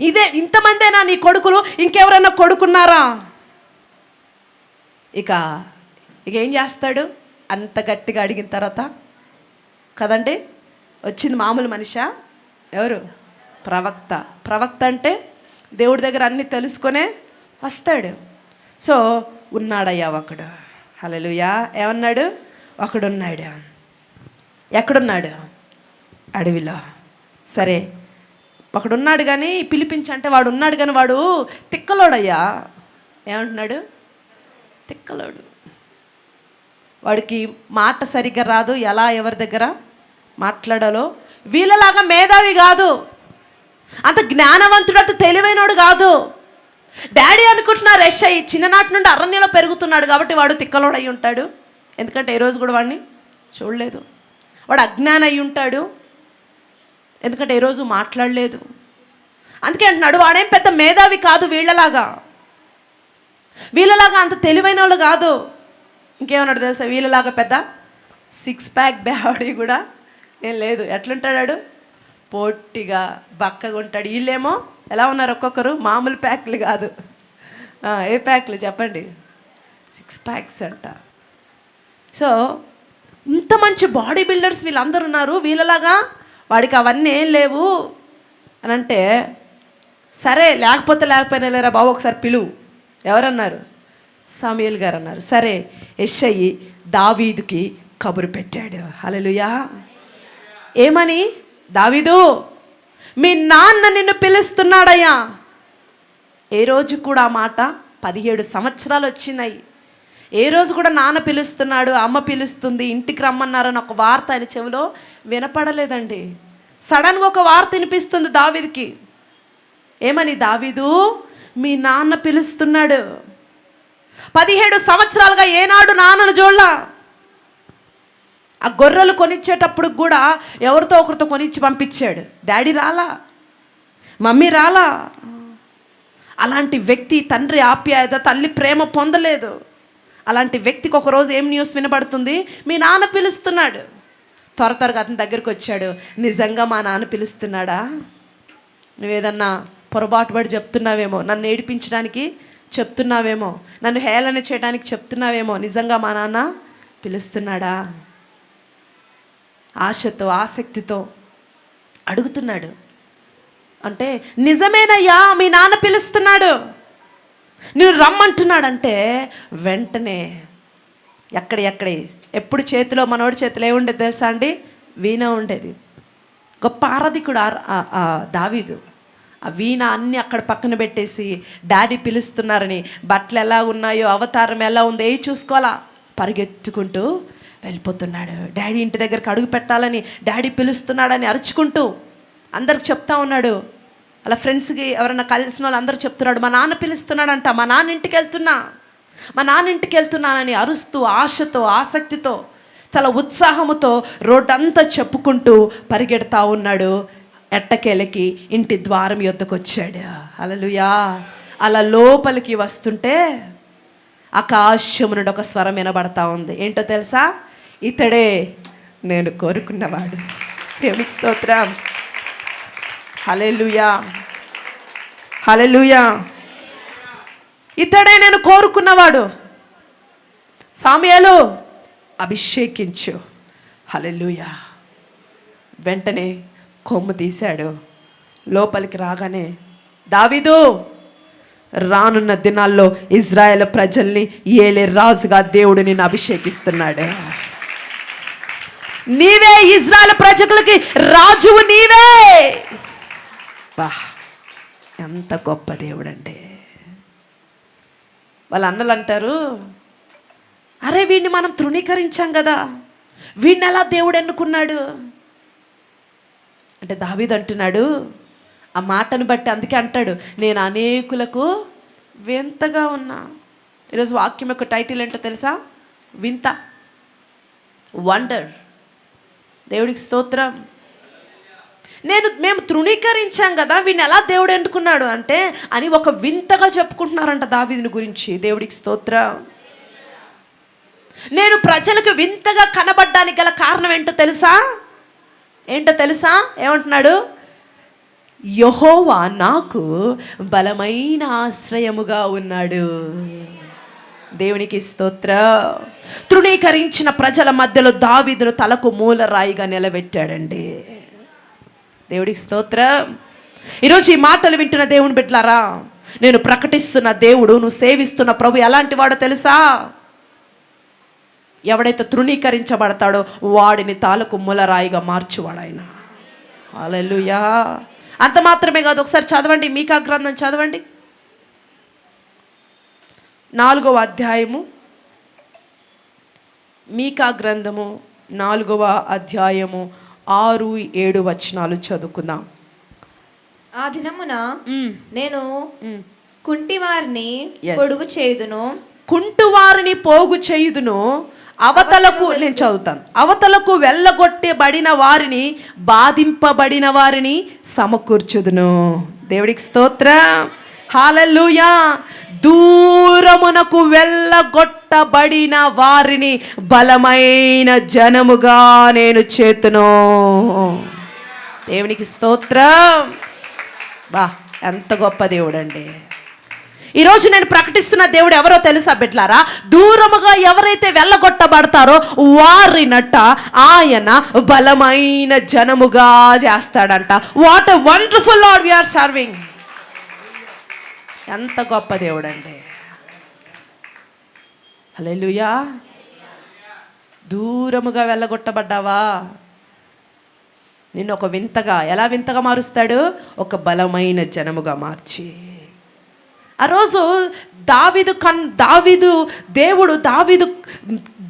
ఇదే ఇంతమందేనా నీ కొడుకులు, ఇంకెవరైనా కొడుకున్నారా? ఇక ఏం చేస్తాడు? అంత గట్టిగా అడిగిన తర్వాత కదండి వచ్చింది మామూలు మనిషా? ఎవరు? ప్రవక్త. ప్రవక్త అంటే దేవుడి దగ్గర అన్నీ తెలుసుకొనే వస్తాడు. సో ఉన్నాడయ్యా ఒకడు. హల్లెలూయా. ఏమన్నాడు? ఒకడున్నాడు. ఎక్కడున్నాడు? అడవిలో. సరే ఒకడున్నాడు కానీ పిలిపించంటే వాడు ఉన్నాడు కానీ వాడు తిక్కలోడయ్యా. ఏమంటున్నాడు? తిక్కలోడు. వాడికి మాట సరిగ్గా రాదు, ఎలా ఎవరి దగ్గర మాట్లాడాలో. వీళ్ళలాగా మేధావి కాదు, అంత జ్ఞానవంతుడు, అంత తెలివైనోడు కాదు. డాడీ అనుకుంటున్నారు యెషయా చిన్ననాటి నుండి అరణ్యంలో పెరుగుతున్నాడు కాబట్టి వాడు తిక్కలోడు అయి ఉంటాడు. ఎందుకంటే ఏ రోజు కూడా వాడిని చూడలేదు. వాడు అజ్ఞానం అయి ఉంటాడు, ఎందుకంటే ఏ రోజు మాట్లాడలేదు. అందుకే అంటున్నాడు వాడేం పెద్ద మేధావి కాదు, వీళ్ళలాగా అంత తెలివైన వాళ్ళు కాదు. ఇంకేమన్నాడు తెలుసా? వీళ్ళలాగా పెద్ద 6 ప్యాక్ బాడీ కూడా ఏం లేదు. ఎట్లుంటాడు? పొట్టిగా బక్కగా ఉంటాడు. వీళ్ళేమో ఎలా ఉన్నారు? ఒక్కొక్కరు మామూలు ప్యాక్లు కాదు. ఏ ప్యాక్లు చెప్పండి? 6 ప్యాక్స్ అంట. సో ఇంత మంచి బాడీ బిల్డర్స్ వీళ్ళందరూ ఉన్నారు, వీళ్ళలాగా వాడికి అవన్నీ ఏం లేవు అని అంటే, సరే లేకపోయినా లేరా బాబు ఒకసారి పిలువు. ఎవరన్నారు? సమూయేలు గారు అన్నారు. సరే యెషయా దావీదుకి కబురు పెట్టాడు. హల్లెలూయా. ఏమని? దావీదు మీ నాన్న నిన్ను పిలుస్తున్నాడయ్యా. ఏ రోజు కూడా ఆ మాట 17 సంవత్సరాలు వచ్చినాయి. ఏ రోజు కూడా నాన్న పిలుస్తున్నాడు, అమ్మ పిలుస్తుంది, ఇంటికి రమ్మన్నారని ఒక వార్త ఆయన చెవిలో వినపడలేదండి. సడన్గా ఒక వార్త వినిపిస్తుంది దావీదుకి. ఏమని? దావీదు మీ నాన్న పిలుస్తున్నాడు. 17 సంవత్సరాలుగా ఏనాడు నాన్నను చూడలా. ఆ గొర్రెలు కొనిచ్చేటప్పుడు కూడా ఎవరితో ఒకరితో కొనిచ్చి పంపించాడు. డాడీ రాలా, మమ్మీ రాలా. అలాంటి వ్యక్తి తండ్రి ఆప్యాయత, తల్లి ప్రేమ పొందలేదు. అలాంటి వ్యక్తికి ఒకరోజు ఏం న్యూస్ వినబడుతుంది? మీ నాన్న పిలుస్తున్నాడు. త్వరగా అతని దగ్గరికి వచ్చాడు. నిజంగా మా నాన్న పిలుస్తున్నాడా? నువ్వేదన్నా పొరపాటు పడి చెప్తున్నావేమో, నన్ను ఏడిపించడానికి చెప్తున్నావేమో, నన్ను హేళన చేయడానికి చెప్తున్నావేమో. నిజంగా మా నాన్న పిలుస్తున్నాడా? ఆశతో ఆసక్తితో అడుగుతున్నాడు. అంటే నిజమేనయ్యా మీ నాన్న పిలుస్తున్నాడు, నువ్వు రమ్మంటున్నాడంటే వెంటనే ఎక్కడి ఎప్పుడు చేతిలో, మనోడి చేతిలో ఏముండేది తెలుసా అండి? వీణ ఉండేది. గొప్ప ఆరాధికుడు దావీదు. ఆ వీణ అన్నీ అక్కడ పక్కన పెట్టేసి డాడీ పిలుస్తున్నారని బట్టలు ఎలా ఉన్నాయో అవతారం ఎలా ఉందో ఏ చూసుకోవాలా పరిగెత్తుకుంటూ వెళ్ళిపోతున్నాడు. డాడీ ఇంటి దగ్గరికి అడుగు పెట్టాలని, డాడీ పిలుస్తున్నాడని అరుచుకుంటూ అందరికి చెప్తా ఉన్నాడు. అలా ఫ్రెండ్స్కి ఎవరైనా కలిసిన వాళ్ళు అందరూ చెప్తున్నాడు, మా నాన్న పిలుస్తున్నాడంట, మా నాన్న ఇంటికి వెళ్తున్నానని అరుస్తూ ఆశతో ఆసక్తితో చాలా ఉత్సాహముతో రోడ్డంతా చెప్పుకుంటూ పరిగెడతా ఉన్నాడు. ఎట్టకేలకి ఇంటి ద్వారం యొద్దకు వచ్చాడు. హల్లెలూయా. అలా లోపలికి వస్తుంటే ఆకాశము నుండి ఒక స్వరం వినబడతా ఉంది. ఏంటో తెలుసా? ఇతడే నేను కోరుకున్నవాడు. దేవునికి స్తోత్రం. హల్లెలూయా, హల్లెలూయా. ఇతడే నేను కోరుకున్నవాడు, సమూయేలు అభిషేకించు. హల్లెలూయా. వెంటనే కొమ్ము తీశాడు. లోపలికి రాగానే, దావీదు, రానున్న దినాల్లో ఇజ్రాయేల్ ప్రజల్ని ఏలే రాజుగా దేవుడు నిన్ను అభిషేకిస్తున్నాడు. నీవే ఇజ్రాయేల్ ప్రజలకి రాజువు, నీవే. బా, ఎంత గొప్ప దేవుడు అంటే. వాళ్ళ అన్నలు అంటారు, అరే వీడిని మనం తృణీకరించాం కదా, వీడిని ఎలా దేవుడు ఎన్నుకున్నాడు అంటే దావీదు అంటున్నాడు, ఆ మాటను బట్టి అందుకే అంటాడు, నేను అనేకులకు వింతగా ఉన్నా. ఈరోజు వాక్యం యొక్క టైటిల్ ఏంటో తెలుసా? వింత, వండర్. దేవుడికి స్తోత్రం. మేము తృణీకరించాం కదా, వీడిని ఎలా దేవుడు ఎన్నుకున్నాడు అంటే అని ఒక వింతగా చెప్పుకుంటున్నారంట దావీదుని గురించి. దేవుడికి స్తోత్రం. నేను ప్రజలకు వింతగా కనబడ్డానికి గల కారణం ఏంటో తెలుసా? ఏమంటున్నాడు? యెహోవా నాకు బలమైన ఆశ్రయముగా ఉన్నాడు. దేవునికి స్తోత్రం. తృణీకరించిన ప్రజల మధ్యలో దావీదును తలకు మూలరాయిగా నిలబెట్టాడండి. దేవుడికి స్తోత్రం. ఈరోజు ఈ మాటలు వింటున్న దేవుని బిడ్డలారా, నేను ప్రకటిస్తున్న దేవుడు, నువ్వు సేవిస్తున్న ప్రభు ఎలాంటి వాడో తెలుసా? ఎవడైతే తృణీకరించబడతాడో వాడిని తాలకు మూలరాయిగా మార్చువాడు ఆయన. హల్లెలూయా. అంత మాత్రమే కాదు, ఒకసారి చదవండి, మీకా గ్రంథం చదవండి, 4వ అధ్యాయము. మీకా గ్రంథము 4వ అధ్యాయము 6-7 వచనాలు చదువుకుందాం. ఆ దినమున నేను కుంటివారిని పొడుగు చేయుదును, కుంటువారిని పోగు చేయుదును, అవతలకు, నేను చదువుతాను, అవతలకు వెళ్ళగొట్టబడిన వారిని, బాధింపబడిన వారిని సమకూర్చుదును. దేవుడికి స్తోత్రం. హల్లెలూయా. దూరమునకు వెళ్ళగొట్టబడిన వారిని బలమైన జనముగా నేను చేతును. దేవునికి స్తోత్రం. బా, ఎంత గొప్ప దేవుడండి. ఈరోజు నేను ప్రకటిస్తున్న దేవుడు ఎవరో తెలుసా బిడ్డలారా? దూరముగా ఎవరైతే వెళ్ళగొట్టబడతారో వారినట ఆయన బలమైన జనముగా చేస్తాడంట. What a wonderful Lord we are serving. ఎంత గొప్ప దేవుడు అండి. హల్లెలూయా. దూరముగా వెళ్ళగొట్టబడ్డావా? నిన్ను ఒక వింతగా, ఎలా వింతగా మారుస్తాడు? ఒక బలమైన జనముగా మార్చి. ఆ రోజు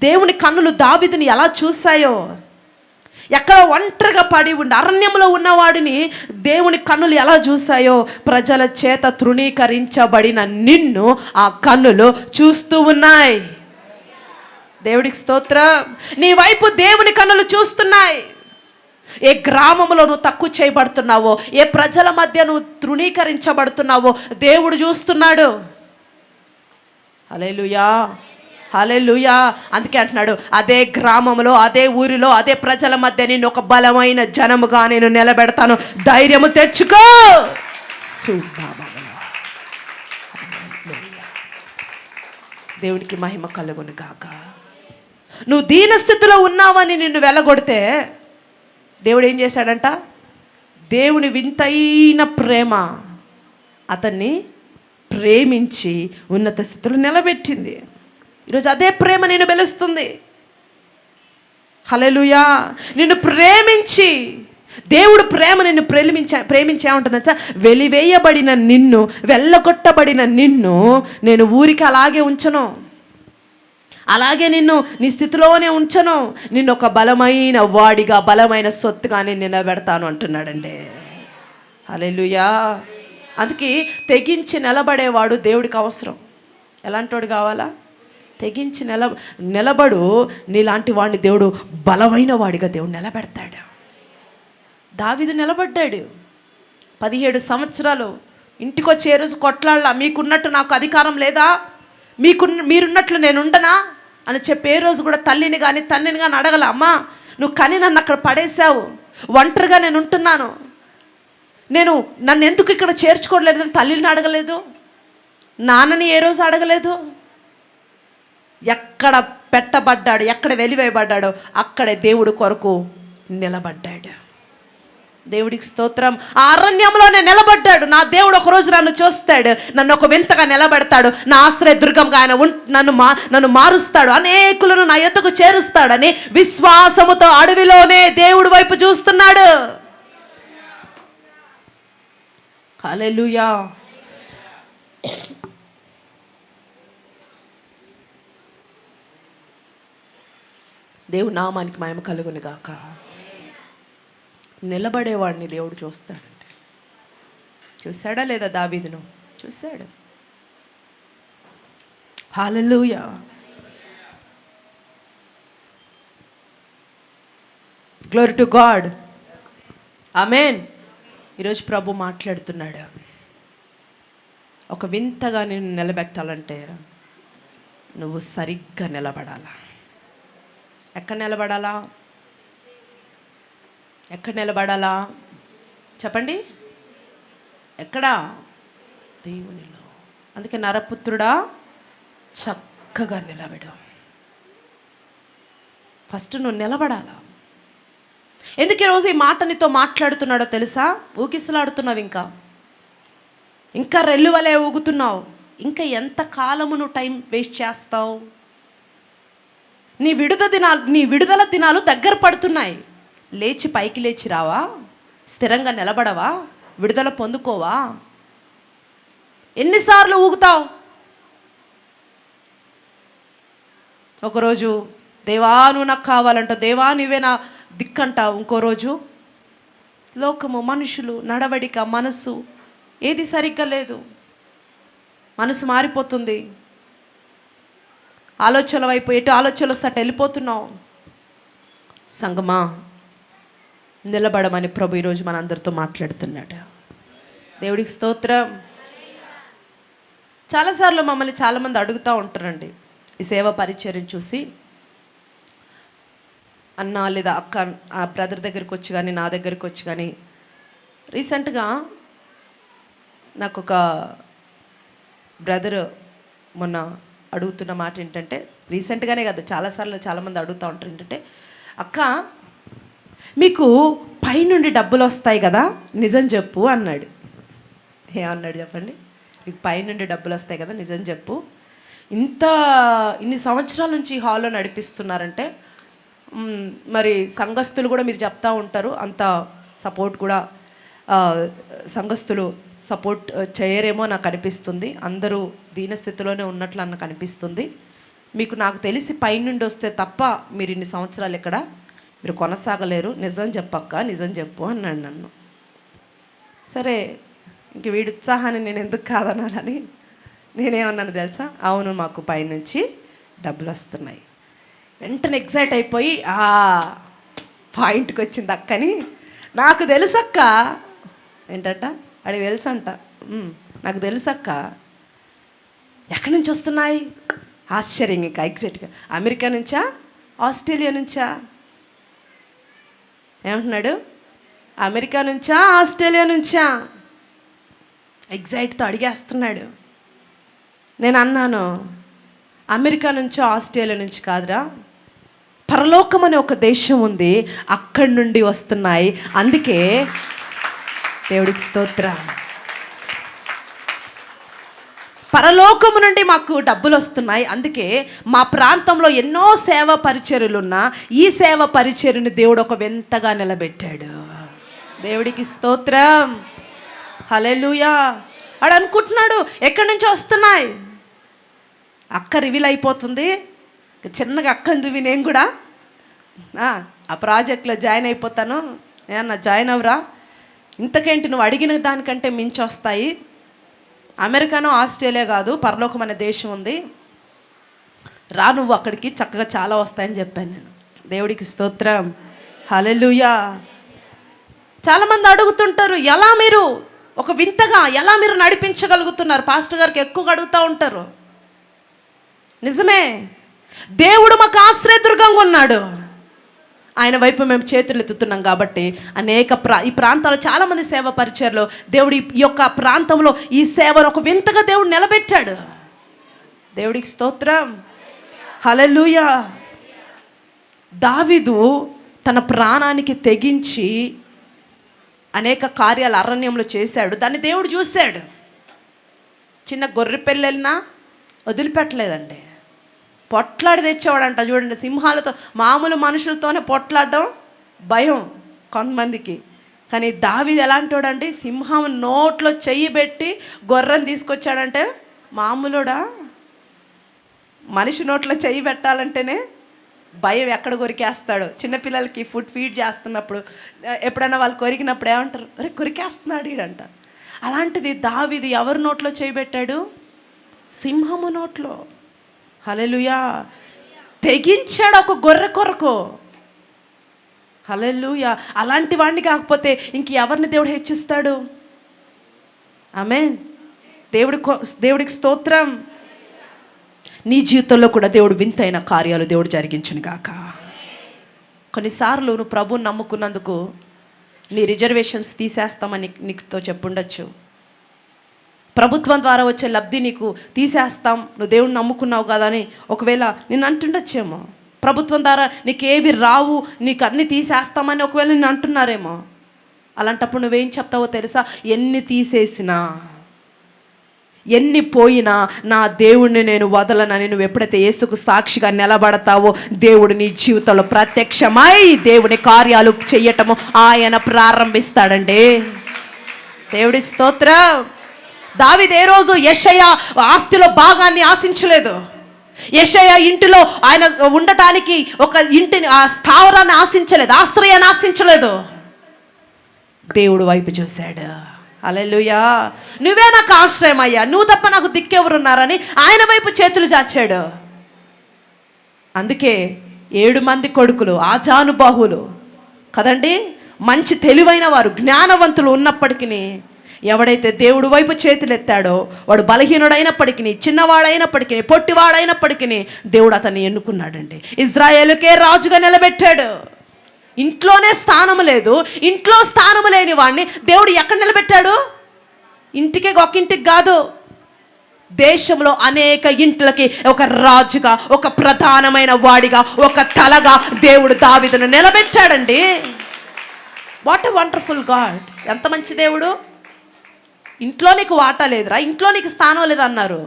దేవుని కన్నులు దావీదుని ఎలా చూశాయో, ఎక్కడ ఒంటరిగా పడి ఉండి అరణ్యంలో ఉన్నవాడిని దేవుని కన్నులు ఎలా చూశాయో, ప్రజల చేత తృణీకరించబడిన నిన్ను ఆ కన్నులు చూస్తూ ఉన్నాయి. దేవుడికి స్తోత్రం. నీ వైపు దేవుని కన్నులు చూస్తున్నాయి. ఏ గ్రామంలో నువ్వు తక్కువ చేయబడుతున్నావో, ఏ ప్రజల మధ్య నువ్వు తృణీకరించబడుతున్నావో దేవుడు చూస్తున్నాడు. హల్లెలూయా, హల్లెలూయా. అందుకే అంటున్నాడు, అదే గ్రామంలో, అదే ఊరిలో, అదే ప్రజల మధ్య నేను ఒక బలమైన జనముగా నేను నిలబెడతాను, ధైర్యము తెచ్చుకో. దేవునికి మహిమ కలుగును గాక. నువ్వు దీనస్థితిలో ఉన్నావని నిన్ను వెళ్ళగొడితే దేవుడు ఏం చేశాడంట? దేవుని వింతైన ప్రేమ అతన్ని ప్రేమించి ఉన్నత స్థితిలో నిలబెట్టింది. ఈరోజు అదే ప్రేమ నిన్ను పిలుస్తుంది. హల్లెలూయా. నిన్ను ప్రేమించి దేవుడు ప్రేమ నిన్ను ప్రేమించే ఏమంటుందంటే, వెలివేయబడిన నిన్ను, వెళ్ళగొట్టబడిన నిన్ను నేను ఊరికి అలాగే ఉంచను, అలాగే నిన్ను నీ స్థితిలోనే ఉంచను, నిన్ను ఒక బలమైన వాడిగా, బలమైన సొత్తుగా నేను నిలబెడతాను అంటున్నాడండి. హల్లెలూయా. అందుకే తెగించి నిలబడేవాడు దేవుడికి అవసరం. ఎలాంటి వాడు కావాలా? తెగించి నిలబడు. నీలాంటి వాడిని దేవుడు బలమైన వాడిగా దేవుడు నిలబెడతాడు. దావీదు నిలబడ్డాడు. 17 సంవత్సరాలు ఇంటికి వచ్చే రోజు కొట్లాడలా, మీకున్నట్టు నాకు అధికారం లేదా, మీరున్నట్లు నేను ఉండనా అని చెప్పే రోజు కూడా తల్లిని కానీ తండ్రిని కానీ అడగల. అమ్మా నువ్వు కని నన్ను అక్కడ పడేసావు, ఒంటరిగా నేను ఉంటున్నాను, నన్ను ఎందుకు ఇక్కడ చేర్చుకోవట్లేదు అని తల్లిని అడగలేదు, నాన్నని ఏ రోజు అడగలేదు. ఎక్కడ పెట్టబడ్డాడు, ఎక్కడ వెలివేయబడ్డాడో అక్కడే దేవుడు కొరకు నిలబడ్డాడు. దేవుడికి స్తోత్రం. ఆ అరణ్యంలోనే నిలబడ్డాడు. నా దేవుడు ఒకరోజు నన్ను చూస్తాడు, నన్ను ఒక వింతగా నిలబెడతాడు, నా ఆశ్రయ దుర్గంగా ఆయన నన్ను మారుస్తాడు, అనేకులను నా యొద్దకు చేరుస్తాడని విశ్వాసముతో అడవిలోనే దేవుడి వైపు చూస్తున్నాడు. హల్లెలూయా. దేవుని నామానికి మహిమ కలుగును గాక. నిలబడేవాడిని దేవుడు చూస్తాడంటే, చూశాడా లేదా? దావీదును చూశాడు. Hallelujah. Glory to God. Amen. ఈరోజు ప్రభు మాట్లాడుతున్నాడు. ఒక వింతగా నేను నిలబెట్టాలంటే నువ్వు సరిగ్గా నిలబడాలా. ఎక్కడ నిలబడాలా? ఎక్కడ నిలబడాలా చెప్పండి? ఎక్కడా? దేవునిలో. అందుకే నరపుత్రుడా చక్కగా నిలబడు. ఫస్ట్ నువ్వు నిలబడాలా. ఎందుకు ఈరోజు ఈ మాట నీతో మాట్లాడుతున్నాడో తెలుసా? ఊగిసలాడుతున్నావు, ఇంకా రెల్లువలే ఊగుతున్నావు. ఇంకా ఎంత కాలము నువ్వు టైం వేస్ట్ చేస్తావు? నీ విడుదల దినాలు దగ్గర పడుతున్నాయి. లేచి పైకి లేచి రావా? స్థిరంగా నిలబడవా? విడుదల పొందుకోవా? ఎన్నిసార్లు ఊగుతావు? ఒకరోజు దేవా నువ్వు నాకు కావాలంటావు, దేవా నువ్వే నా దిక్కంటావు. ఇంకో రోజు లోకము, మనుషులు, నడవడిక, మనసు ఏది సరిగ్గా లేదు. మనసు మారిపోతుంది. ఆలోచనల వైపు ఎటు ఆలోచనలు వస్తే వెళ్ళిపోతున్నావు. సంగమా నిలబడమని ప్రభు ఈరోజు మన అందరితో మాట్లాడుతున్నాడు. దేవుడికి స్తోత్రం. చాలాసార్లు మమ్మల్ని చాలామంది అడుగుతూ ఉంటారండి ఈ సేవ పరిచర్యను చూసి. అన్న లేదా అక్క ఆ బ్రదర్ దగ్గరికి వచ్చి కానీ నా దగ్గరికి వచ్చి కానీ, రీసెంట్గా నాకు ఒక బ్రదర్ మొన్న అడుగుతున్న మాట ఏంటంటే, రీసెంట్గానే కాదు చాలాసార్లు చాలామంది అడుగుతూ ఉంటారు ఏంటంటే, అక్క మీకు పైనుండి డబ్బులు వస్తాయి కదా నిజం చెప్పు అన్నాడు. ఏమన్నాడు చెప్పండి? మీకు పైనుండి డబ్బులు వస్తాయి కదా నిజం చెప్పు. ఇన్ని సంవత్సరాల నుంచి ఈ హాల్లో నడిపిస్తున్నారంటే మరి సంఘస్థులు కూడా మీరు చెప్తా ఉంటారు అంత సపోర్ట్ కూడా సంఘస్థులు సపోర్ట్ చేయరేమో నాకు అనిపిస్తుంది. అందరూ దీనస్థితిలోనే ఉన్నట్లు నాకు అనిపిస్తుంది. మీకు నాకు తెలిసి పైనుండి వస్తే తప్ప మీరు ఇన్ని సంవత్సరాలు ఇక్కడ మీరు కొనసాగలేరు. నిజం చెప్పక్క, నిజం చెప్పు అన్నాడు నన్ను. సరే ఇంక వీడి ఉత్సాహాన్ని నేను ఎందుకు కాదనాలని నేనేమన్నాను తెలుసా? అవును మాకు పైనుంచి డబ్బులు వస్తున్నాయి. వెంటనే ఎగ్జైట్ అయిపోయి పాయింట్కి వచ్చింది అక్కని. నాకు తెలుసక్క ఏంటంట, అడిగి తెలుసంట. నాకు తెలుసక్క. ఎక్కడి నుంచి వస్తున్నాయి? ఆశ్చర్యం ఇంకా ఎగ్జైట్గా. అమెరికా నుంచా, ఆస్ట్రేలియా నుంచా? ఏమంటున్నాడు? అమెరికా నుంచా, ఆస్ట్రేలియా నుంచా? ఎగ్జైట్తో అడిగేస్తున్నాడు. నేను అన్నాను, అమెరికా నుంచో ఆస్ట్రేలియా నుంచి కాదురా, పరలోకం అనే ఒక దేశం ఉంది, అక్కడి నుండి వస్తున్నాయి. అందుకే దేవుడికి స్తోత్రం. పరలోకము నుండి మాకు డబ్బులు వస్తున్నాయి. అందుకే మా ప్రాంతంలో ఎన్నో సేవ పరిచర్యలున్నా ఈ సేవ పరిచర్యను దేవుడు ఒక వింతగా నిలబెట్టాడు. దేవుడికి స్తోత్రం. హల్లెలూయా. వాడు అనుకుంటున్నాడు ఎక్కడి నుంచి వస్తున్నాయి, అక్క రివీల్ అయిపోతుంది, చిన్నగా అక్కని దువి నేను కూడా ఆ ప్రాజెక్ట్లో జాయిన్ అయిపోతాను, ఏమన్నా జాయిన్ అవ్వరా, ఇంతకేంటి నువ్వు అడిగిన దానికంటే మించి వస్తాయి, అమెరికానో ఆస్ట్రేలియా కాదు పరలోకం అనే దేశం ఉంది, రా నువ్వు అక్కడికి, చక్కగా చాలా వస్తాయని చెప్పాను నేను. దేవుడికి స్తోత్రం. హల్లెలూయా. చాలామంది అడుగుతుంటారు, ఎలా మీరు ఒక వింతగా ఎలా మీరు నడిపించగలుగుతున్నారు, పాస్టర్ గారికి ఎక్కువగా అడుగుతూ ఉంటారు. నిజమే, దేవుడు మాకు ఆశ్రయదుర్గంగా ఉన్నాడు, ఆయన వైపు మేము చేతులు ఎత్తుతున్నాం కాబట్టి అనేక ఈ ప్రాంతాల్లో చాలామంది సేవ పరిచయలో దేవుడు ఈ యొక్క ప్రాంతంలో ఈ సేవను ఒక వింతగా దేవుడు నిలబెట్టాడు. దేవుడికి స్తోత్రం. హల్లెలూయా. దావీదు తన ప్రాణానికి తెగించి అనేక కార్యాలు అరణ్యంలో చేశాడు, దాన్ని దేవుడు చూశాడు. చిన్న గొర్రె పిల్లలనా వదిలిపెట్టలేదండి, పొట్లాడి తెచ్చేవాడంట. చూడండి, సింహాలతో, మామూలు మనుషులతోనే పొట్లాడడం భయం కొంతమందికి, కానీ దావీదు ఎలాంటి వాడండి, సింహం నోట్లో చెయ్యి పెట్టి గొర్రెని తీసుకొచ్చాడంటే మామూలుడా, మనిషి నోట్లో చెయ్యి పెట్టాలంటేనే భయం, ఎక్కడ కొరికేస్తాడు. చిన్నపిల్లలకి ఫుడ్ ఫీడ్ చేస్తున్నప్పుడు ఎప్పుడైనా వాళ్ళు కొరికినప్పుడు ఏమంటారు, అరే కొరికేస్తున్నాడు ఈడంట. అలాంటిది దావీదు ఎవరి నోట్లో చేయి పెట్టాడు, సింహము నోట్లో. హల్లెలూయా. తెగించాడు ఒక గొర్రె కొరకు. హల్లెలూయా. అలాంటి వాడిని కాకపోతే ఇంకెవరిని దేవుడు హెచ్చిస్తాడు. ఆమేన్. దేవుడికి స్తోత్రం. నీ జీవితంలో కూడా దేవుడు వింతైన కార్యాలు దేవుడు జరిగించును గాక. కొన్నిసార్లు నువ్వు ప్రభువుని నమ్ముకున్నందుకు నీ రిజర్వేషన్స్ తీసేస్తామని నీకుతో చెప్పుండొచ్చు, ప్రభుత్వం ద్వారా వచ్చే లబ్ధి నీకు తీసేస్తాం, నువ్వు దేవుడిని నమ్ముకున్నావు కదా అని ఒకవేళ నిన్ను అంటుండొచ్చేమో. ప్రభుత్వం ద్వారా నీకు ఏవి రావు, నీకు అన్నీ తీసేస్తామని ఒకవేళ నిన్ను అంటున్నారేమో. అలాంటప్పుడు నువ్వేం చెప్తావో తెలుసా, ఎన్ని తీసేసినా ఎన్ని పోయినా నా దేవుణ్ణి నేను వదలనని నువ్వు ఎప్పుడైతే యేసుకు సాక్షిగా నిలబడతావో దేవుడు నీ జీవితంలో ప్రత్యక్షమై దేవుని కార్యాలు చెయ్యటము ఆయన ప్రారంభిస్తాడండి. దేవుడికి స్తోత్రం. దావీదు ఏ రోజు యెషయా ఆస్తిలో భాగాన్ని ఆశించలేదు. యెషయా ఇంటిలో ఆయన ఉండటానికి ఒక ఇంటిని, ఆ స్థావరాన్ని ఆశించలేదు, ఆశ్రయాన్ని ఆశించలేదు. దేవుడు వైపు చూశాడు. హల్లెలూయా. నువ్వే నాకు ఆశ్రయం అయ్యా, నువ్వు తప్ప నాకు దిక్కెవరున్నారని ఆయన వైపు చేతులు చాచాడు. అందుకే 7 మంది కొడుకులు ఆజానుబాహులు కదండి, మంచి తెలివైన వారు, జ్ఞానవంతులు ఉన్నప్పటికీ ఎవడైతే దేవుడు వైపు చేతులు ఎత్తాడో వాడు బలహీనుడైనప్పటికీ, చిన్నవాడైనప్పటికీ, పొట్టివాడైనప్పటికీ దేవుడు అతన్ని ఎన్నుకున్నాడండి. ఇజ్రాయేలుకే రాజుగా నిలబెట్టాడు. ఇంట్లోనే స్థానము లేదు, ఇంట్లో స్థానము లేని వాడిని దేవుడు ఎక్కడ నిలబెట్టాడు, ఇంటికి ఒక ఇంటికి కాదు, దేశంలో అనేక ఇంట్లకి ఒక రాజుగా, ఒక ప్రధానమైన వాడిగా, ఒక తలగా దేవుడు దావీదును నిలబెట్టాడండి. What a wonderful God. ఎంత మంచి దేవుడు. ఇంట్లో నీకు వాటా లేదురా, ఇంట్లో నీకు స్థానం లేదన్నారు,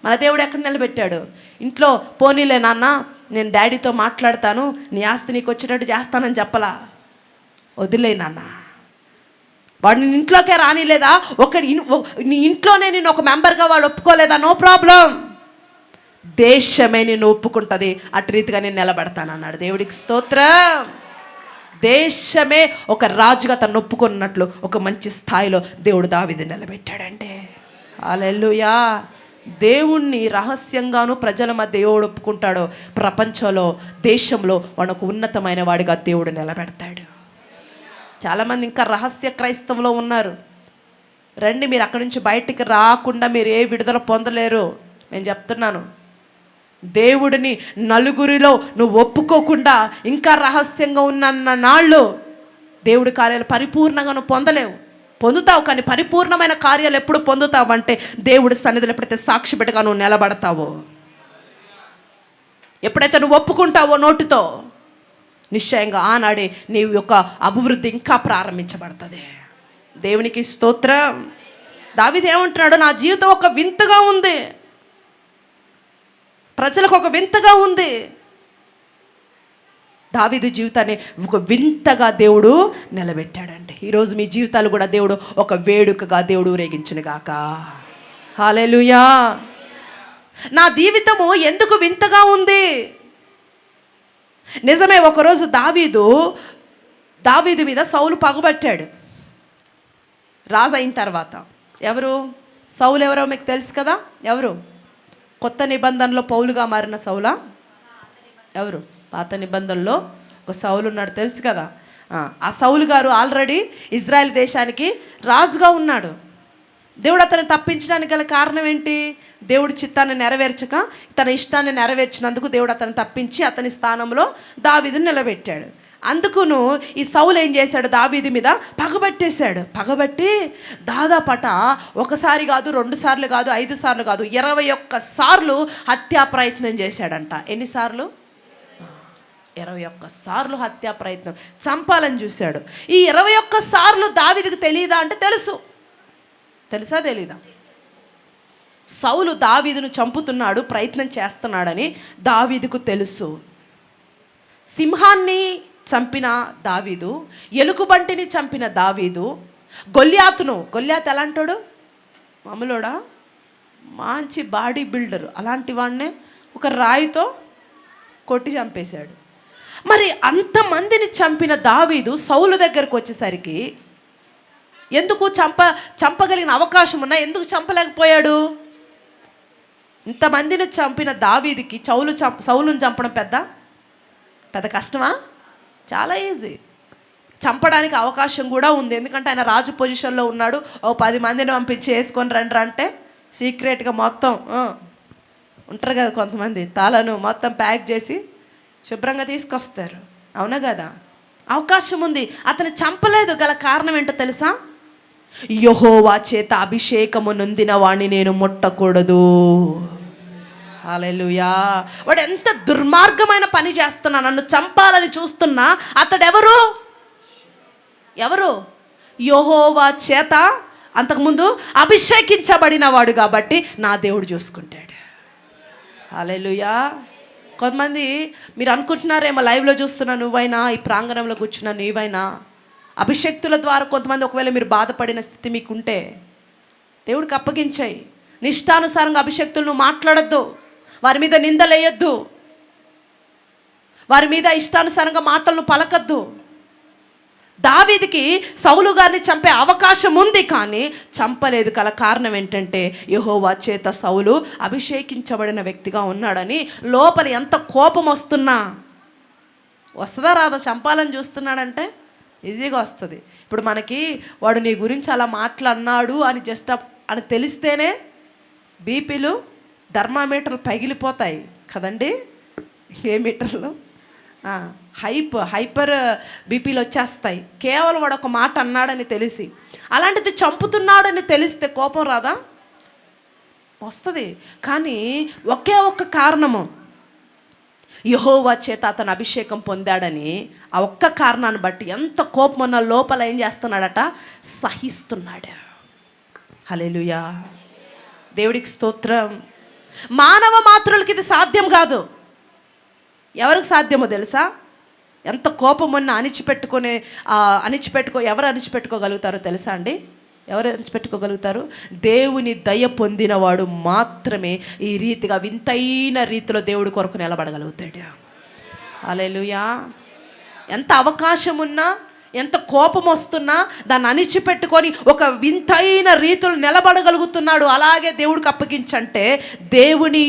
మన దేవుడు ఎక్కడ నిలబెట్టాడు. ఇంట్లో పోనీలే నాన్న నేను డాడీతో మాట్లాడతాను, నీ ఆస్తి నీకు వచ్చేటట్టు చేస్తానని చెప్పలా, వదిలే నాన్న. వాడిని ఇంట్లోకే రానిలేదా, నీ ఇంట్లోనే నేను ఒక మెంబర్గా వాడు ఒప్పుకోలేదా, నో ప్రాబ్లం, దేశమే నేను ఒప్పుకుంటుంది, అటు రీతిగా నేను నిలబడతానన్నాడు. దేవుడికి స్తోత్రం. దేశమే ఒక రాజుగా తను ఒప్పుకున్నట్లు ఒక మంచి స్థాయిలో దేవుడు దావీదుని నిలబెట్టాడంటే. హల్లెలూయా. దేవుణ్ణి రహస్యంగాను ప్రజల మధ్య దేవుడు ఒప్పుకుంటాడో ప్రపంచంలో, దేశంలో వాడు ఉన్నతమైన వాడిగా దేవుడు నిలబెడతాడు. చాలామంది ఇంకా రహస్య క్రైస్తవులో ఉన్నారు. రండి, మీరు అక్కడి నుంచి బయటికి రాకుండా మీరు ఏ విడుదల పొందలేరు. నేను చెప్తున్నాను, దేవుడిని నలుగురిలో నువ్వు ఒప్పుకోకుండా ఇంకా రహస్యంగా ఉన్న నాళ్ళు దేవుడి కార్యాలు పరిపూర్ణంగా నువ్వు పొందలేవు. పొందుతావు, కానీ పరిపూర్ణమైన కార్యాలు ఎప్పుడు పొందుతావు అంటే దేవుడి సన్నిధిలో ఎప్పుడైతే సాక్షి బిడ్డగా నువ్వు నిలబడతావో, ఎప్పుడైతే నువ్వు ఒప్పుకుంటావో నోటితో, నిశ్చయంగా ఆనాడే నీ యొక్క అభివృద్ధి ఇంకా ప్రారంభించబడుతుంది. దేవునికి స్తోత్రం. దావీదు ఏమంటున్నాడు, నా జీవితం ఒక వింతగా ఉంది, ప్రజలకు ఒక వింతగా ఉంది. దావీదు జీవితాన్ని ఒక వింతగా దేవుడు నిలబెట్టాడండి. ఈరోజు మీ జీవితాలు కూడా దేవుడు ఒక వేడుకగా దేవుడు రేగించునుగాక. హల్లెలూయా. నా జీవితము ఎందుకు వింతగా ఉంది? నిజమే, ఒకరోజు దావీదు మీద సౌలు పగబట్టాడు రాజు అయిన తర్వాత. ఎవరు సౌలు? ఎవరో మీకు తెలుసు కదా. ఎవరు? కొత్త నిబంధనలో పౌలుగా మారిన సౌలా? ఎవరు? పాత నిబంధనలో ఒక సౌలు ఉన్నాడు, తెలుసు కదా. ఆ సౌలు గారు ఆల్రెడీ ఇజ్రాయెల్ దేశానికి రాజుగా ఉన్నాడు. దేవుడు అతన్ని తప్పించడానికి గల కారణం ఏంటి? దేవుడి చిత్తాన్ని నెరవేర్చక తన ఇష్టాన్ని నెరవేర్చినందుకు దేవుడు అతన్ని తప్పించి అతని స్థానంలో దావీదుని నిలబెట్టాడు. అందుకును ఈ సౌలు ఏం చేశాడు? దావీదు మీద పగబట్టేశాడు. పగబట్టి దాదాపట ఒకసారి కాదు, 2 సార్లు కాదు, 5 సార్లు కాదు, 21 సార్లు హత్యా ప్రయత్నం చేశాడంట. ఎన్నిసార్లు? 21 సార్లు హత్యా ప్రయత్నం, చంపాలని చూశాడు. ఈ 21 సార్లు దావీదుకు తెలియదా అంటే తెలుసు. తెలుసా తెలీదా? సౌలు దావీదును చంపుతున్నాడు, ప్రయత్నం చేస్తున్నాడని దావీదుకు తెలుసు. సింహాన్ని చంపిన దావీదు, ఎలుగుబంటిని చంపిన దావీదు, గొల్యాత్ ఎలాంటాడు? మామూలోడా? మంచి బాడీ బిల్డర్. అలాంటి వాడినే ఒక రాయితో కొట్టి చంపేశాడు. మరి అంతమందిని చంపిన దావీదు సౌలు దగ్గరకు వచ్చేసరికి ఎందుకు చంపగలిగిన అవకాశం ఉన్నా ఎందుకు చంపలేకపోయాడు? ఇంతమందిని చంపిన దావీదుకి సౌలును చంపడం పెద్ద కష్టమా? చాలా ఈజీ. చంపడానికి అవకాశం కూడా ఉంది, ఎందుకంటే ఆయన రాజు పొజిషన్లో ఉన్నాడు. 10 మందిని పంపించి వేసుకొని రండి అంటే సీక్రెట్గా మొత్తం ఉంటారు కదా కొంతమంది, తాళను మొత్తం ప్యాక్ చేసి శుభ్రంగా తీసుకొస్తారు. అవునా కదా? అవకాశం ఉంది. అతను చంపలేదు. గల కారణం ఏంటో తెలుసా? యెహోవా చేత అభిషేకము నొందిన వాణ్ణి నేను ముట్టకూడదు. హల్లెలూయా. వాడు ఎంత దుర్మార్గమైన పని చేస్తున్నా, నన్ను చంపాలని చూస్తున్నా, అతడెవరు? యెహోవా చేత అంతకుముందు అభిషేకించబడిన వాడు కాబట్టి నా దేవుడు చూసుకుంటాడు. హల్లెలూయా. కొంతమంది మీరు అనుకుంటున్నారేమో, లైవ్లో చూస్తున్నా నువ్వైనా, ఈ ప్రాంగణంలో కూర్చున్నా నీవైనా, అభిషక్తుల ద్వారా కొంతమంది ఒకవేళ మీరు బాధపడిన స్థితి మీకుంటే దేవుడికి అప్పగించాయి. నిష్టానుసారంగా అభిషక్తులను మాట్లాడొద్దు, వారి మీద నిందలేయొద్దు, వారి మీద ఇష్టానుసారంగా మాటలను పలకద్దు. దావీదుకి సౌలు గారిని చంపే అవకాశం ఉంది, కానీ చంపలేదు. గల కారణం ఏంటంటే యెహోవా చేత సౌలు అభిషేకించబడిన వ్యక్తిగా ఉన్నాడని. లోపల ఎంత కోపం వస్తున్నా వస్తుందా రాదా? చంపాలని చూస్తున్నాడంటే ఈజీగా వస్తుంది. ఇప్పుడు మనకి వాడు నీ గురించి అలా మాట్లాడినాడు అని జస్ట్ అని తెలిస్తేనే బీపీలు, థర్మామీటర్లు పగిలిపోతాయి కదండి. ఏ మీటర్లు? హైపర్ బీపీలు వచ్చేస్తాయి, కేవలం వాడు ఒక మాట అన్నాడని తెలిసి. అలాంటిది చంపుతున్నాడని తెలిస్తే కోపం రాదా? వస్తుంది. కానీ ఒకే ఒక్క కారణము, యెహోవా చేత అతను అభిషేకం పొందాడని. ఆ ఒక్క కారణాన్ని బట్టి ఎంత కోపం ఉన్న లోపల ఏం చేస్తున్నాడట? సహిస్తున్నాడు. హల్లెలూయా. దేవుడికి స్తోత్రం. మానవ మాత్రులకి ఇది సాధ్యం కాదు. ఎవరికి సాధ్యమో తెలుసా? ఎంత కోపం ఉన్న ఎవరు అణిచిపెట్టుకోగలుగుతారో తెలుసా అండి? ఎవరు అణిచిపెట్టుకోగలుగుతారు? దేవుని దయ పొందినవాడు మాత్రమే ఈ రీతిగా వింతైన రీతిలో దేవుడి కొరకు నిలబడగలుగుతాడు. హల్లెలూయా. ఎంత అవకాశం ఉన్నా, ఎంత కోపం వస్తున్నా దాన్ని అణిచిపెట్టుకొని ఒక వింతైన రీతిలో నిలబడగలుగుతున్నాడు. అలాగే దేవుడికి అప్పగించంటే దేవుని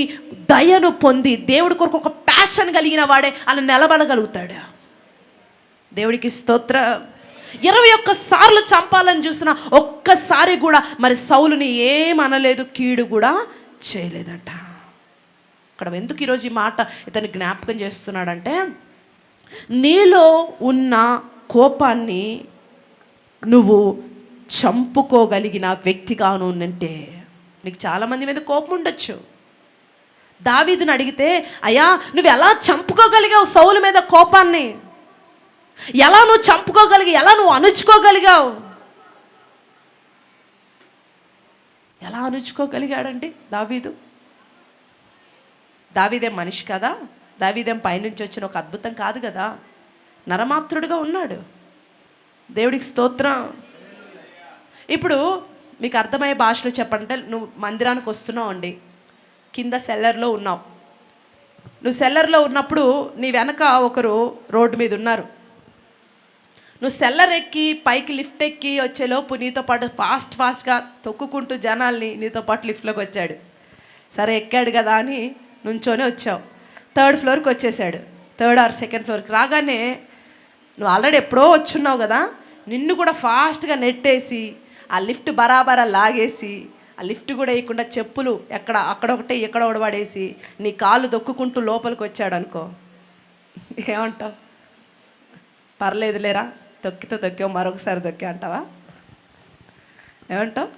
దయను పొంది దేవుడి కొరకు ఒక ప్యాషన్ కలిగిన వాడే అలా నిలబడగలుగుతాడు. దేవుడికి స్తోత్రం. 21 సార్లు చంపాలని చూసిన ఒక్కసారి కూడా మరి సౌలుని ఏమనలేదు, కీడు కూడా చేయలేదట. ఇక్కడ ఎందుకు ఈరోజు ఈ మాట ఇతను జ్ఞాపకం చేస్తున్నాడంటే, నీలో ఉన్న కోపాన్ని నువ్వు చంపుకోగలిగిన వ్యక్తిగాను అంటే, నీకు చాలామంది మీద కోపం ఉండొచ్చు. దావీదుని అడిగితే, అయ్యా నువ్వు ఎలా చంపుకోగలిగావు సౌలు మీద కోపాన్ని? ఎలా నువ్వు చంపుకోగలిగి, ఎలా నువ్వు అణుచుకోగలిగావు? ఎలా అణుచుకోగలిగాడండి దావీదు? దావీదేం మనిషి కదా, దావీదేం పైనుంచి వచ్చిన ఒక అద్భుతం కాదు కదా. నరమాత్రుడిగా ఉన్నాడు. దేవుడికి స్తోత్రం. ఇప్పుడు మీకు అర్థమయ్యే భాషలో చెప్పంటే, నువ్వు మందిరానికి వస్తున్నావు అండి, కింద సెల్లర్లో ఉన్నావు. నువ్వు సెల్లర్లో ఉన్నప్పుడు నీ వెనక ఒకరు రోడ్డు మీద ఉన్నారు. నువ్వు సెల్లర్ ఎక్కి పైకి లిఫ్ట్ ఎక్కి వచ్చేలోపు నీతో పాటు ఫాస్ట్గా తొక్కుకుంటూ జనాల్ని నీతో పాటు లిఫ్ట్లోకి వచ్చాడు. సరే ఎక్కాడు కదా అని నుంచోనే వచ్చావు. 3rd ఫ్లోర్కి వచ్చేసాడు. 3rd or 2nd ఫ్లోర్కి రాగానే నువ్వు ఆల్రెడీ ఎప్పుడో వచ్చున్నావు కదా, నిన్ను కూడా ఫాస్ట్గా నెట్టేసి ఆ లిఫ్ట్ బరాబరా లాగేసి ఆ లిఫ్ట్ కూడా వేయకుండా చెప్పులు అక్కడ ఒకటే ఇక్కడ ఒకటి పడేసి నీ కాళ్ళు దొక్కుకుంటూ లోపలికి వచ్చాడు అనుకో, ఏమంటావు? పర్లేదులేరా, తొక్కితే తొక్కావు, మరొకసారి తొక్కా అంటావా? ఏమంటావు?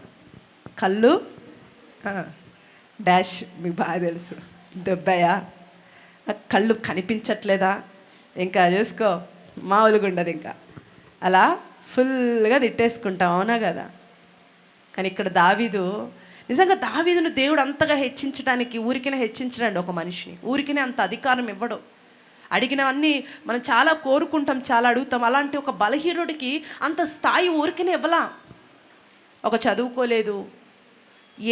కళ్ళు డాష్ మీకు బాగా తెలుసు, దెబ్బయా, కళ్ళు కనిపించట్లేదా, ఇంకా చూసుకో మామూలుగా ఉండదు, ఇంకా అలా ఫుల్గా తిట్టేసుకుంటాం, అవునా కదా? కానీ ఇక్కడ దావీదు, నిజంగా దావీదును దేవుడు అంతగా హెచ్చించడానికి, ఊరికనే హెచ్చించడండి ఒక మనిషిని, ఊరికనే అంత అధికారం ఇవ్వడం. అడిగినవన్నీ మనం చాలా కోరుకుంటాం, చాలా అడుగుతాం. అలాంటి ఒక బలహీనుడికి అంత స్థాయి ఊరికనే ఇవ్వలా. ఒక చదువుకోలేదు,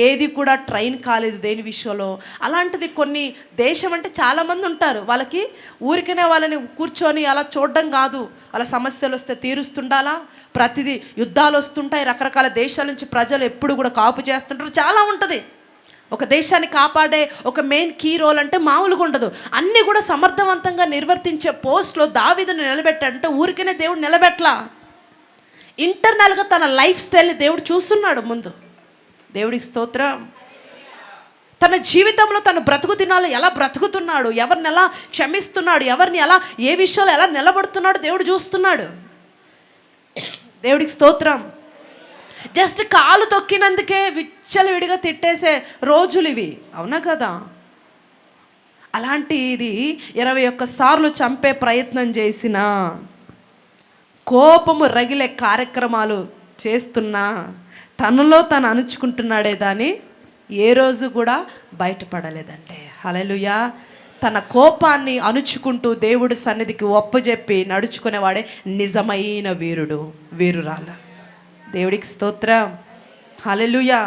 ఏది కూడా ట్రైన్ కాలేదు దేని విషయంలో. అలాంటిది కొన్ని దేశం అంటే చాలామంది ఉంటారు, వాళ్ళకి ఊరికనే వాళ్ళని కూర్చొని అలా చూడడం కాదు, వాళ్ళ సమస్యలు వస్తే తీరుస్తుండాలా, ప్రతిదీ యుద్ధాలు వస్తుంటాయి, రకరకాల దేశాల నుంచి ప్రజలు ఎప్పుడు కూడా కాపు చేస్తుంటారు, చాలా ఉంటుంది. ఒక దేశాన్ని కాపాడే ఒక మెయిన్ కీ రోల్ అంటే మామూలుగా ఉండదు. అన్నీ కూడా సమర్థవంతంగా నిర్వర్తించే పోస్ట్లో దావీదుని నిలబెట్టాడంటే ఊరికనే దేవుడు నిలబెట్టలా. ఇంటర్నల్గా తన లైఫ్ స్టైల్ని దేవుడు చూస్తున్నాడు ముందు. దేవుడికి స్తోత్రం. తన జీవితంలో తన బ్రతుకు దినాలు ఎలా బ్రతుకుతున్నాడు, ఎవరిని ఎలా క్షమిస్తున్నాడు, ఎవరిని ఎలా ఏ విషయాలు ఎలా నిలబడుతున్నాడు దేవుడు చూస్తున్నాడు. దేవుడికి స్తోత్రం. జస్ట్ కాలు తొక్కినందుకే విచ్చలవిడిగా తిట్టేసే రోజులు ఇవి, అవునా కదా? అలాంటిది 21 సార్లు చంపే ప్రయత్నం చేసిన, కోపము రగిలే కార్యక్రమాలు చేస్తున్నా, తనలో తను అణుచుకుంటున్నాడే దాన్ని ఏ రోజు కూడా బయటపడలేదంటే. హల్లెలూయా. తన కోపాన్ని అణుచుకుంటూ దేవుడి సన్నిధికి ఒప్పజెప్పి నడుచుకునేవాడే నిజమైన వీరుడు, వీరురాలు. దేవుడికి స్తోత్రం. హల్లెలూయా.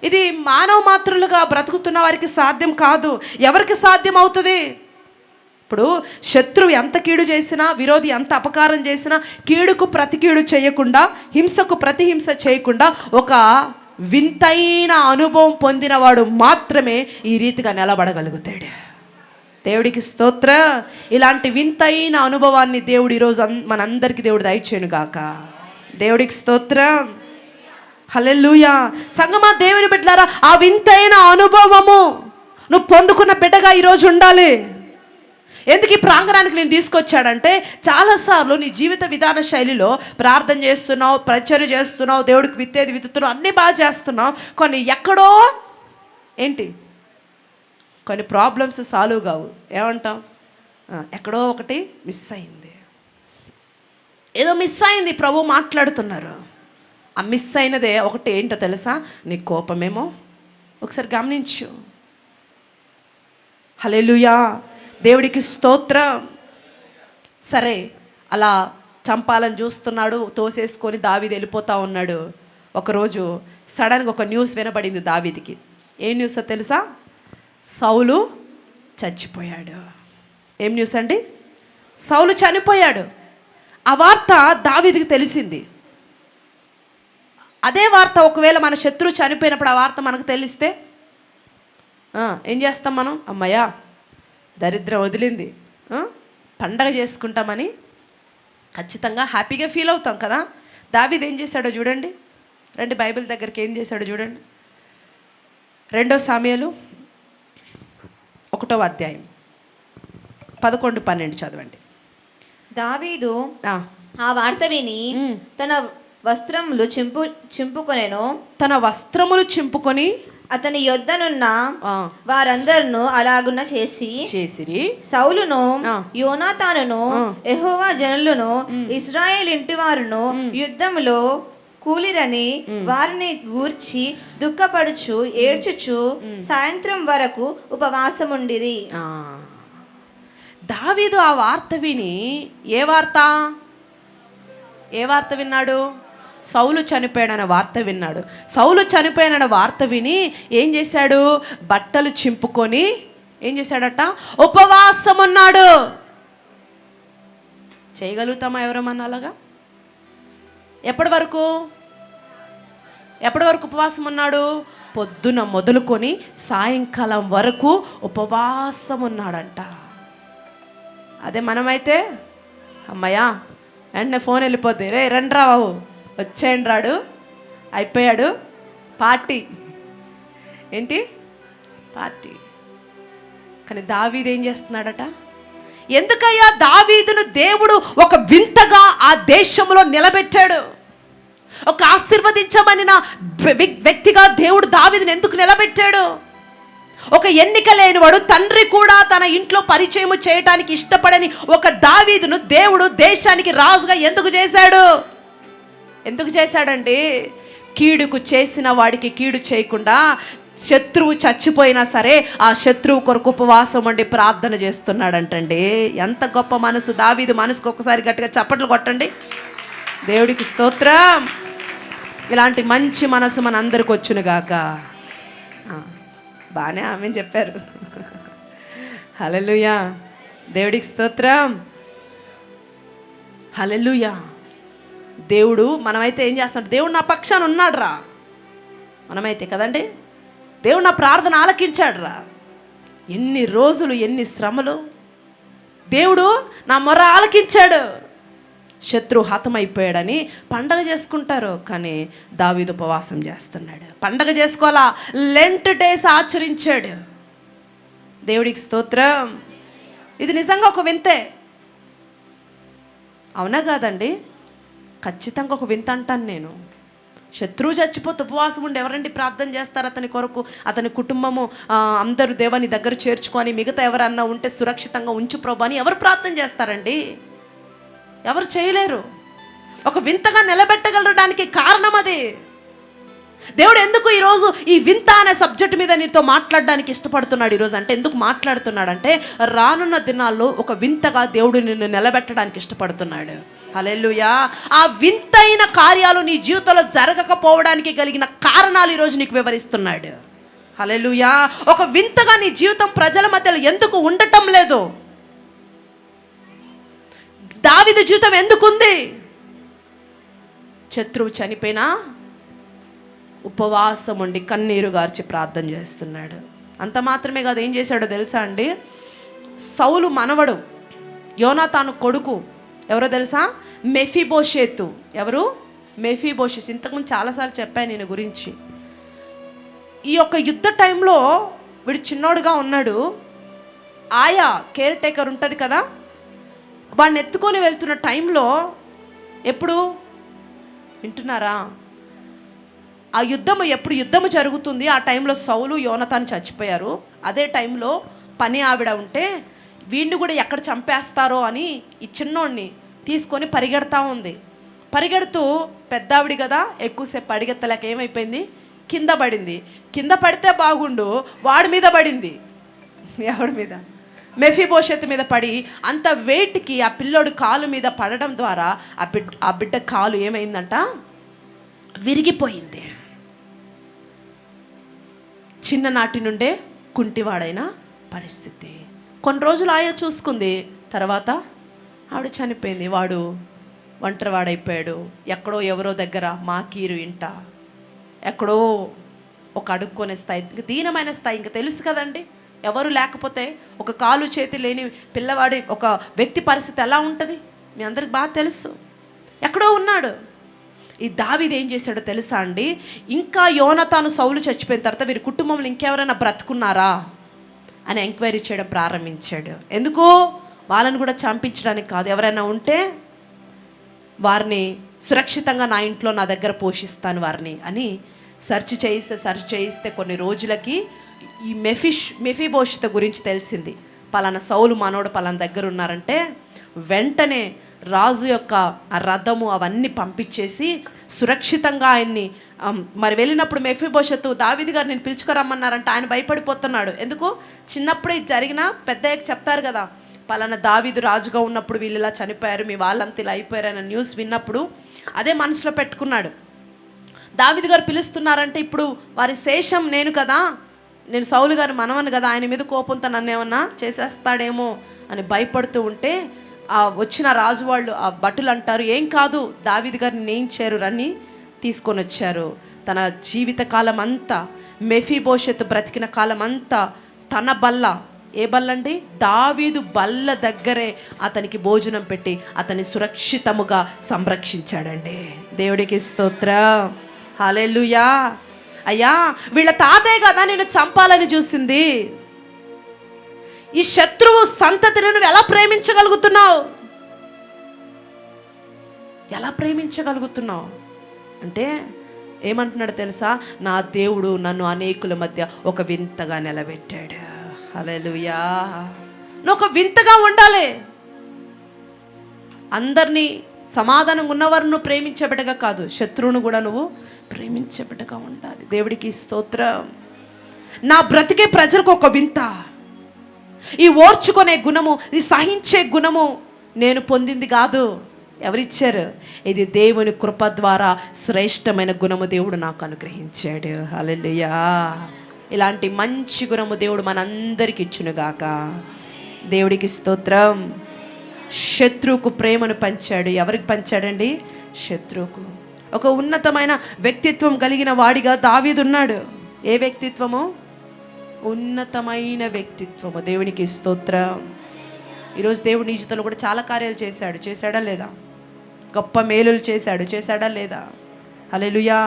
ఇది మానవ మాత్రులుగా బ్రతుకుతున్న వారికి సాధ్యం కాదు. ఎవరికి సాధ్యం అవుతుంది? ఇప్పుడు శత్రువు ఎంత కీడు చేసినా, విరోధి ఎంత అపకారం చేసినా, కీడుకు ప్రతి కీడు చేయకుండా, హింసకు ప్రతి హింస చేయకుండా ఒక వింతైన అనుభవం పొందినవాడు మాత్రమే ఈ రీతిగా నిలబడగలుగుతాడు. దేవుడికి స్తోత్రం. ఇలాంటి వింతైన అనుభవాన్ని దేవుడు ఈరోజు మనందరికీ దేవుడు దయచేయును గాక. దేవుడికి స్తోత్రం. హల్లెలూయా. సంగమా, దేవుని బిడ్డలారా, ఆ వింతైన అనుభవము నువ్వు పొందుకున్న బిడ్డగా ఈరోజు ఉండాలి. ఎందుకు ఈ ప్రాంగణానికి నేను తీసుకొచ్చాడంటే, చాలాసార్లు నీ జీవిత విధాన శైలిలో ప్రార్థన చేస్తున్నావు, పరిచర్య చేస్తున్నావు, దేవుడికి విత్తేది విత్తుతున్నావు, అన్నీ బాగా చేస్తున్నావు, కొన్ని ఎక్కడో ఏంటి కొన్ని ప్రాబ్లమ్స్ సాల్వ్ కావు. ఏమంటాం? ఎక్కడో ఒకటి మిస్ అయింది, ఏదో మిస్ అయింది. ప్రభు మాట్లాడుతున్నారు. ఆ మిస్ అయినదే ఒకటి ఏంటో తెలుసా? నీ కోపమేమో. ఒకసారి గమనించు. హల్లెలూయా. దేవుడికి స్తోత్రం. సరే, అలా చంపాలని చూస్తున్నాడు, తోసేసుకొని దావీదు వెళ్ళిపోతూ ఉన్నాడు. ఒకరోజు సడన్గా ఒక న్యూస్ వినబడింది దావీదుకి. ఏ న్యూసో తెలుసా? సౌలు చచ్చిపోయాడు. ఏం న్యూస్ అండి? సౌలు చనిపోయాడు. ఆ వార్త దావీదుకి తెలిసింది. అదే వార్త ఒకవేళ మన శత్రువు చనిపోయినప్పుడు ఆ వార్త మనకు తెలిస్తే ఏం చేస్తాం మనం? అమ్మయ్యా, దరిద్రం వదిలింది, పండగ చేసుకుంటామని ఖచ్చితంగా హ్యాపీగా ఫీల్ అవుతాం కదా. దావీదు ఏం చేశాడో చూడండి. రండి బైబిల్ దగ్గరికి. ఏం చేశాడో చూడండి. 2 సామ్యుయేలు 1వ అధ్యాయం 11-12 చదవండి. దావీదు ఆ వార్త విని తన వస్త్రములు చింపుకొనెను. తన వస్త్రములు చింపుకొని అతని యొద్దనున్న వారందరును అలాగున చేసిరి. సౌలును, యోనాతానును, యెహోవా జనులను, ఇశ్రాయేలు ఇంటి వారును యుద్ధములో కూలిరని వారిని గూర్చి దుఃఖపడుచు ఏడ్చుచు సాయంత్రం వరకు ఉపవాసముండిరి. దావీదు ఆ వార్త విని ఏ వార్త విన్నాడు? సౌలు చనిపోయాడన్న వార్త విన్నాడు. సౌలు చనిపోయాడన్న వార్త విని ఏం చేశాడు? బట్టలు చింపుకొని ఏం చేశాడట? ఉపవాసం ఉన్నాడు. చేయగలుగుతామా ఎవరమన్నా అలాగా? ఎప్పటి వరకు ఉపవాసం ఉన్నాడు? పొద్దున మొదలుకొని సాయంకాలం వరకు ఉపవాసం ఉన్నాడంట. అదే మనమైతే అమ్మయ్యా వెంటనే ఫోన్ వెళ్ళిపోద్ది, రే రండ్రా బాబు వచ్చేయండి రాడు, అయిపోయాడు పార్టీ. ఏంటి పార్టీ? కానీ దావీదు ఏం చేస్తున్నాడట? ఎందుకయ్యా దావీదును దేవుడు ఒక వింతగా ఆ దేశంలో నిలబెట్టాడు? ఒక ఆశీర్వదించబడిన వ్యక్తిగా దేవుడు దావీదుని ఎందుకు నిలబెట్టాడు? ఒక ఎన్నిక లేనివాడు, తండ్రి కూడా తన ఇంట్లో పరిచయం చేయడానికి ఇష్టపడని ఒక దావీదును దేవుడు దేశానికి రాజుగా ఎందుకు చేశాడండి? కీడుకు చేసిన వాడికి కీడు చేయకుండా, శత్రువు చచ్చిపోయినా సరే ఆ శత్రువు కొరకు ఉపవాసం ఉండి ప్రార్థన చేస్తున్నాడంటండి. ఎంత గొప్ప మనసు దావీదు మనసుకు. ఒకసారి గట్టిగా చప్పట్లు కొట్టండి, దేవుడికి స్తోత్రం. ఇలాంటి మంచి మనసు మన అందరికి వచ్చునుగాక. బాగానే ఆమెను చెప్పారు. హల్లెలూయా, దేవుడికి స్తోత్రం. హల్లెలూయా. దేవుడు మనమైతే ఏం చేస్తున్నాడు? దేవుడు నా పక్షాన ఉన్నాడు రా. మనమైతే కదండి, దేవుడు నా ప్రార్థన ఆలకించాడు రా. ఎన్ని రోజులు, ఎన్ని శ్రమలు, దేవుడు నా మొర ఆలకించాడు. శత్రువు హతమైపోయాడని పండగ చేసుకుంటారు, కానీ దావీదు ఉపవాసం చేస్తున్నాడు. పండగ చేసుకోవాలా, లెంట్ డేస్ ఆచరించాడు. దేవుడికి స్తోత్రం. ఇది నిజంగా ఒక వింతే, అవునా కాదండి? ఖచ్చితంగా ఒక వింత అంటాను నేను. శత్రువు చచ్చిపోతే ఉపవాసం ఉండి ఎవరండి ప్రార్థన చేస్తారు అతని కొరకు? అతని కుటుంబము అందరూ దేవాని దగ్గర చేర్చుకొని, మిగతా ఎవరన్నా ఉంటే సురక్షితంగా ఉంచు ప్రభు అని ఎవరు ప్రార్థన చేస్తారండి? ఎవరు చేయలేరు. ఒక వింతగా నిలబెట్టగలడానికి కారణం అది. దేవుడు ఎందుకు ఈరోజు ఈ వింత అనే సబ్జెక్ట్ మీద నీతో మాట్లాడడానికి ఇష్టపడుతున్నాడు ఈరోజు అంటే, ఎందుకు మాట్లాడుతున్నాడంటే, రానున్న దినాల్లో ఒక వింతగా దేవుడు నిన్ను నిలబెట్టడానికి ఇష్టపడుతున్నాడు. హల్లెలూయా. ఆ వింతైన కార్యాలు నీ జీవితంలో జరగకపోవడానికి కలిగిన కారణాలు ఈరోజు నీకు వివరిస్తున్నాడు. హల్లెలూయా. ఒక వింతగా నీ జీవితం ప్రజల మధ్యలో ఎందుకు ఉండటం లేదు? దావీదు జీవితం ఎందుకుంది? శత్రువు చనిపోయినా ఉపవాసం ఉండి కన్నీరు గార్చి ప్రార్థన చేస్తున్నాడు. అంత మాత్రమే కాదు, ఏం చేశాడో తెలుసా అండి? సౌలు మనవడు యోనాతాను కొడుకు ఎవరో తెలుసా? మెఫీబోషెతు. ఎవరు? మెఫీబోషెతు. ఇంతకుముందు చాలాసార్లు చెప్పాను నేను గురించి. ఈ యొక్క యుద్ధ టైంలో వీడు చిన్నోడుగా ఉన్నాడు. ఆయా కేర్ టేకర్ ఉంటుంది కదా, వాడిని ఎత్తుకొని వెళ్తున్న టైంలో, ఎప్పుడు వింటున్నారా? ఆ యుద్ధము ఎప్పుడు యుద్ధము జరుగుతుంది, ఆ టైంలో సౌలు యోనతాను చచ్చిపోయారు. అదే టైంలో పని ఆవిడ ఉంటే వీడిని కూడా ఎక్కడ చంపేస్తారో అని ఈ చిన్నోడిని తీసుకొని పరిగెడతా ఉంది. పరిగెడుతూ పెద్దావిడి కదా, ఎక్కువసేపు పరిగెత్తలేక ఏమైపోయింది? కింద పడింది. కింద పడితే బాగుండు, వాడి మీద పడింది. ఎవడి మీద? మెఫీబోషెతు మీద పడి, అంత వెయిట్కి ఆ పిల్లోడు కాలు మీద పడడం ద్వారా ఆ బిడ్డ కాలు ఏమైందంట? విరిగిపోయింది. చిన్ననాటి నుండే కుంటివాడైన పరిస్థితి. కొన్ని రోజులు ఆయా చూసుకుంది, తర్వాత ఆవిడ చనిపోయింది. వాడు ఒంటరివాడైపోయాడు. ఎక్కడో ఎవరో దగ్గర మాకీరు ఇంట, ఎక్కడో ఒక అడుక్కొనే స్థాయి, ఇంకా దీనమైన స్థాయి. ఇంకా తెలుసు కదండి, ఎవరు లేకపోతే ఒక కాలు చేతి లేని పిల్లవాడి ఒక వ్యక్తి పరిస్థితి ఎలా ఉంటుంది మీ అందరికి బాగా తెలుసు. ఎక్కడో ఉన్నాడు. ఈ దావీదు ఏం చేశాడో తెలుసా అండి? ఇంకా యోనతాను సౌలు చచ్చిపోయిన తర్వాత వీరి కుటుంబంలో ఇంకెవరైనా బ్రతుకున్నారా అని ఎంక్వైరీ చేయడం ప్రారంభించాడు. ఎందుకు? వాళ్ళని కూడా చంపించడానికి కాదు, ఎవరైనా ఉంటే వారిని సురక్షితంగా నా ఇంట్లో నా దగ్గర పోషిస్తాను వారిని అని సెర్చ్ చేయిస్తే కొన్ని రోజులకి ఈ మెఫీబోషెతు గురించి తెలిసింది. పలానా సౌలు మనోడు పలానా దగ్గర ఉన్నారంటే వెంటనే రాజు యొక్క ఆ రథము అవన్నీ పంపించేసి సురక్షితంగా ఆయన్ని మరి వెళ్ళినప్పుడు మెఫీబోషెతు దావీదు గారు నేను పిలుచుకురమ్మన్నారంటే ఆయన భయపడిపోతున్నాడు. ఎందుకు? చిన్నప్పుడే ఇది జరిగినా పెద్దయ్యకి చెప్తారు కదా, పలానా దావీదు రాజుగా ఉన్నప్పుడు వీళ్ళు ఇలా చనిపోయారు, మీ వాళ్ళంతా ఇలా అయిపోయారన్న న్యూస్ విన్నప్పుడు అదే మనసులో పెట్టుకున్నాడు. దావీదు గారు పిలుస్తున్నారంటే ఇప్పుడు వారి శేషం నేను కదా, నేను సౌలు గారు మనవను కదా, ఆయన మీద కోపంతో నన్ను ఏమన్నా చేసేస్తాడేమో అని భయపడుతూ ఉంటే ఆ వచ్చిన రాజు వాళ్ళు, ఆ భటులు అంటారు, ఏం కాదు, దావీదు గారిని నేయించారు, రన్ని తీసుకొని వచ్చారు. తన జీవిత కాలం అంతా, మెఫీబోషెతు బ్రతికిన కాలం అంతా తన బల్ల, ఏ బల్ల అండి, దావీదు బల్ల దగ్గరే అతనికి భోజనం పెట్టి అతన్ని సురక్షితముగా సంరక్షించాడండి. దేవుడికి స్తోత్రం, హల్లెలూయా. అయ్యా, వీళ్ళ తాతయ్య కదా నేను చంపాలని చూసింది, ఈ శత్రువు సంతతిని నువ్వు ఎలా ప్రేమించగలుగుతున్నావు, ఎలా ప్రేమించగలుగుతున్నావు అంటే ఏమంటున్నాడు తెలుసా, నా దేవుడు నన్ను అనేకుల మధ్య ఒక వింతగా నిలబెట్టాడు. హల్లెలూయా. నువ్వు ఒక వింతగా ఉండాలి. అందరినీ సమాధానంగా ఉన్నవారు నువ్వు ప్రేమించే బిడ్డగా కాదు, శత్రువును కూడా నువ్వు ప్రేమించే బిడ్డగా ఉండాలి. దేవుడికి స్తోత్రం. నా బ్రతికే ప్రజలకు ఒక వింత. ఈ ఓర్చుకునే గుణము, ఈ సహించే గుణము నేను పొందింది కాదు, ఎవరిచ్చారు? ఇది దేవుని కృప ద్వారా శ్రేష్టమైన గుణము దేవుడు నాకు అనుగ్రహించాడు. హల్లెలూయా. ఇలాంటి మంచి గుణము దేవుడు మనందరికి ఇచ్చునుగాక. దేవుడికి స్తోత్రం. శత్రువుకు ప్రేమను పంచాడు. ఎవరికి పంచాడండి? శత్రువుకు. ఒక ఉన్నతమైన వ్యక్తిత్వం కలిగిన వాడిగా దావీదు ఉన్నాడు. ఏ వ్యక్తిత్వము? ఉన్నతమైన వ్యక్తిత్వము. దేవునికి స్తోత్రం. ఈరోజు దేవుడు నీ జీవితంలో కూడా చాలా కార్యాలు చేశాడు. చేశాడా లేదా? గొప్ప మేలులు చేశాడు. చేశాడా లేదా? హల్లెలూయా.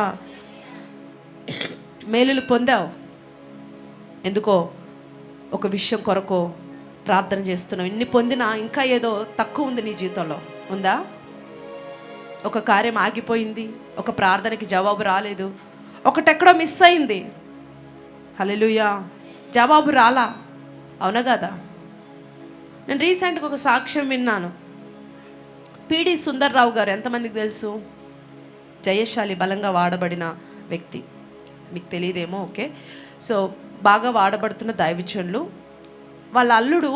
మేలులు పొందావు. ఎందుకో ఒక విషయం కొరకు ప్రార్థన చేస్తున్నావు. ఇన్ని పొందినా ఇంకా ఏదో తక్కువ ఉంది నీ జీవితంలో. ఉందా? ఒక కార్యం ఆగిపోయింది, ఒక ప్రార్థనకి జవాబు రాలేదు, ఒకటెక్కడో మిస్ అయింది. హల్లెలూయా. జవాబు రాలా. అవునా కదా? నేను రీసెంట్గా ఒక సాక్ష్యం విన్నాను. పిడి సుందర్రావు గారు ఎంతమందికి తెలుసు? జయశాలి, బలంగా వాడబడిన వ్యక్తి. మీకు తెలియదేమో. ఓకే. సో బాగా వాడబడుతున్న దైవజనులు. వాళ్ళ అల్లుడు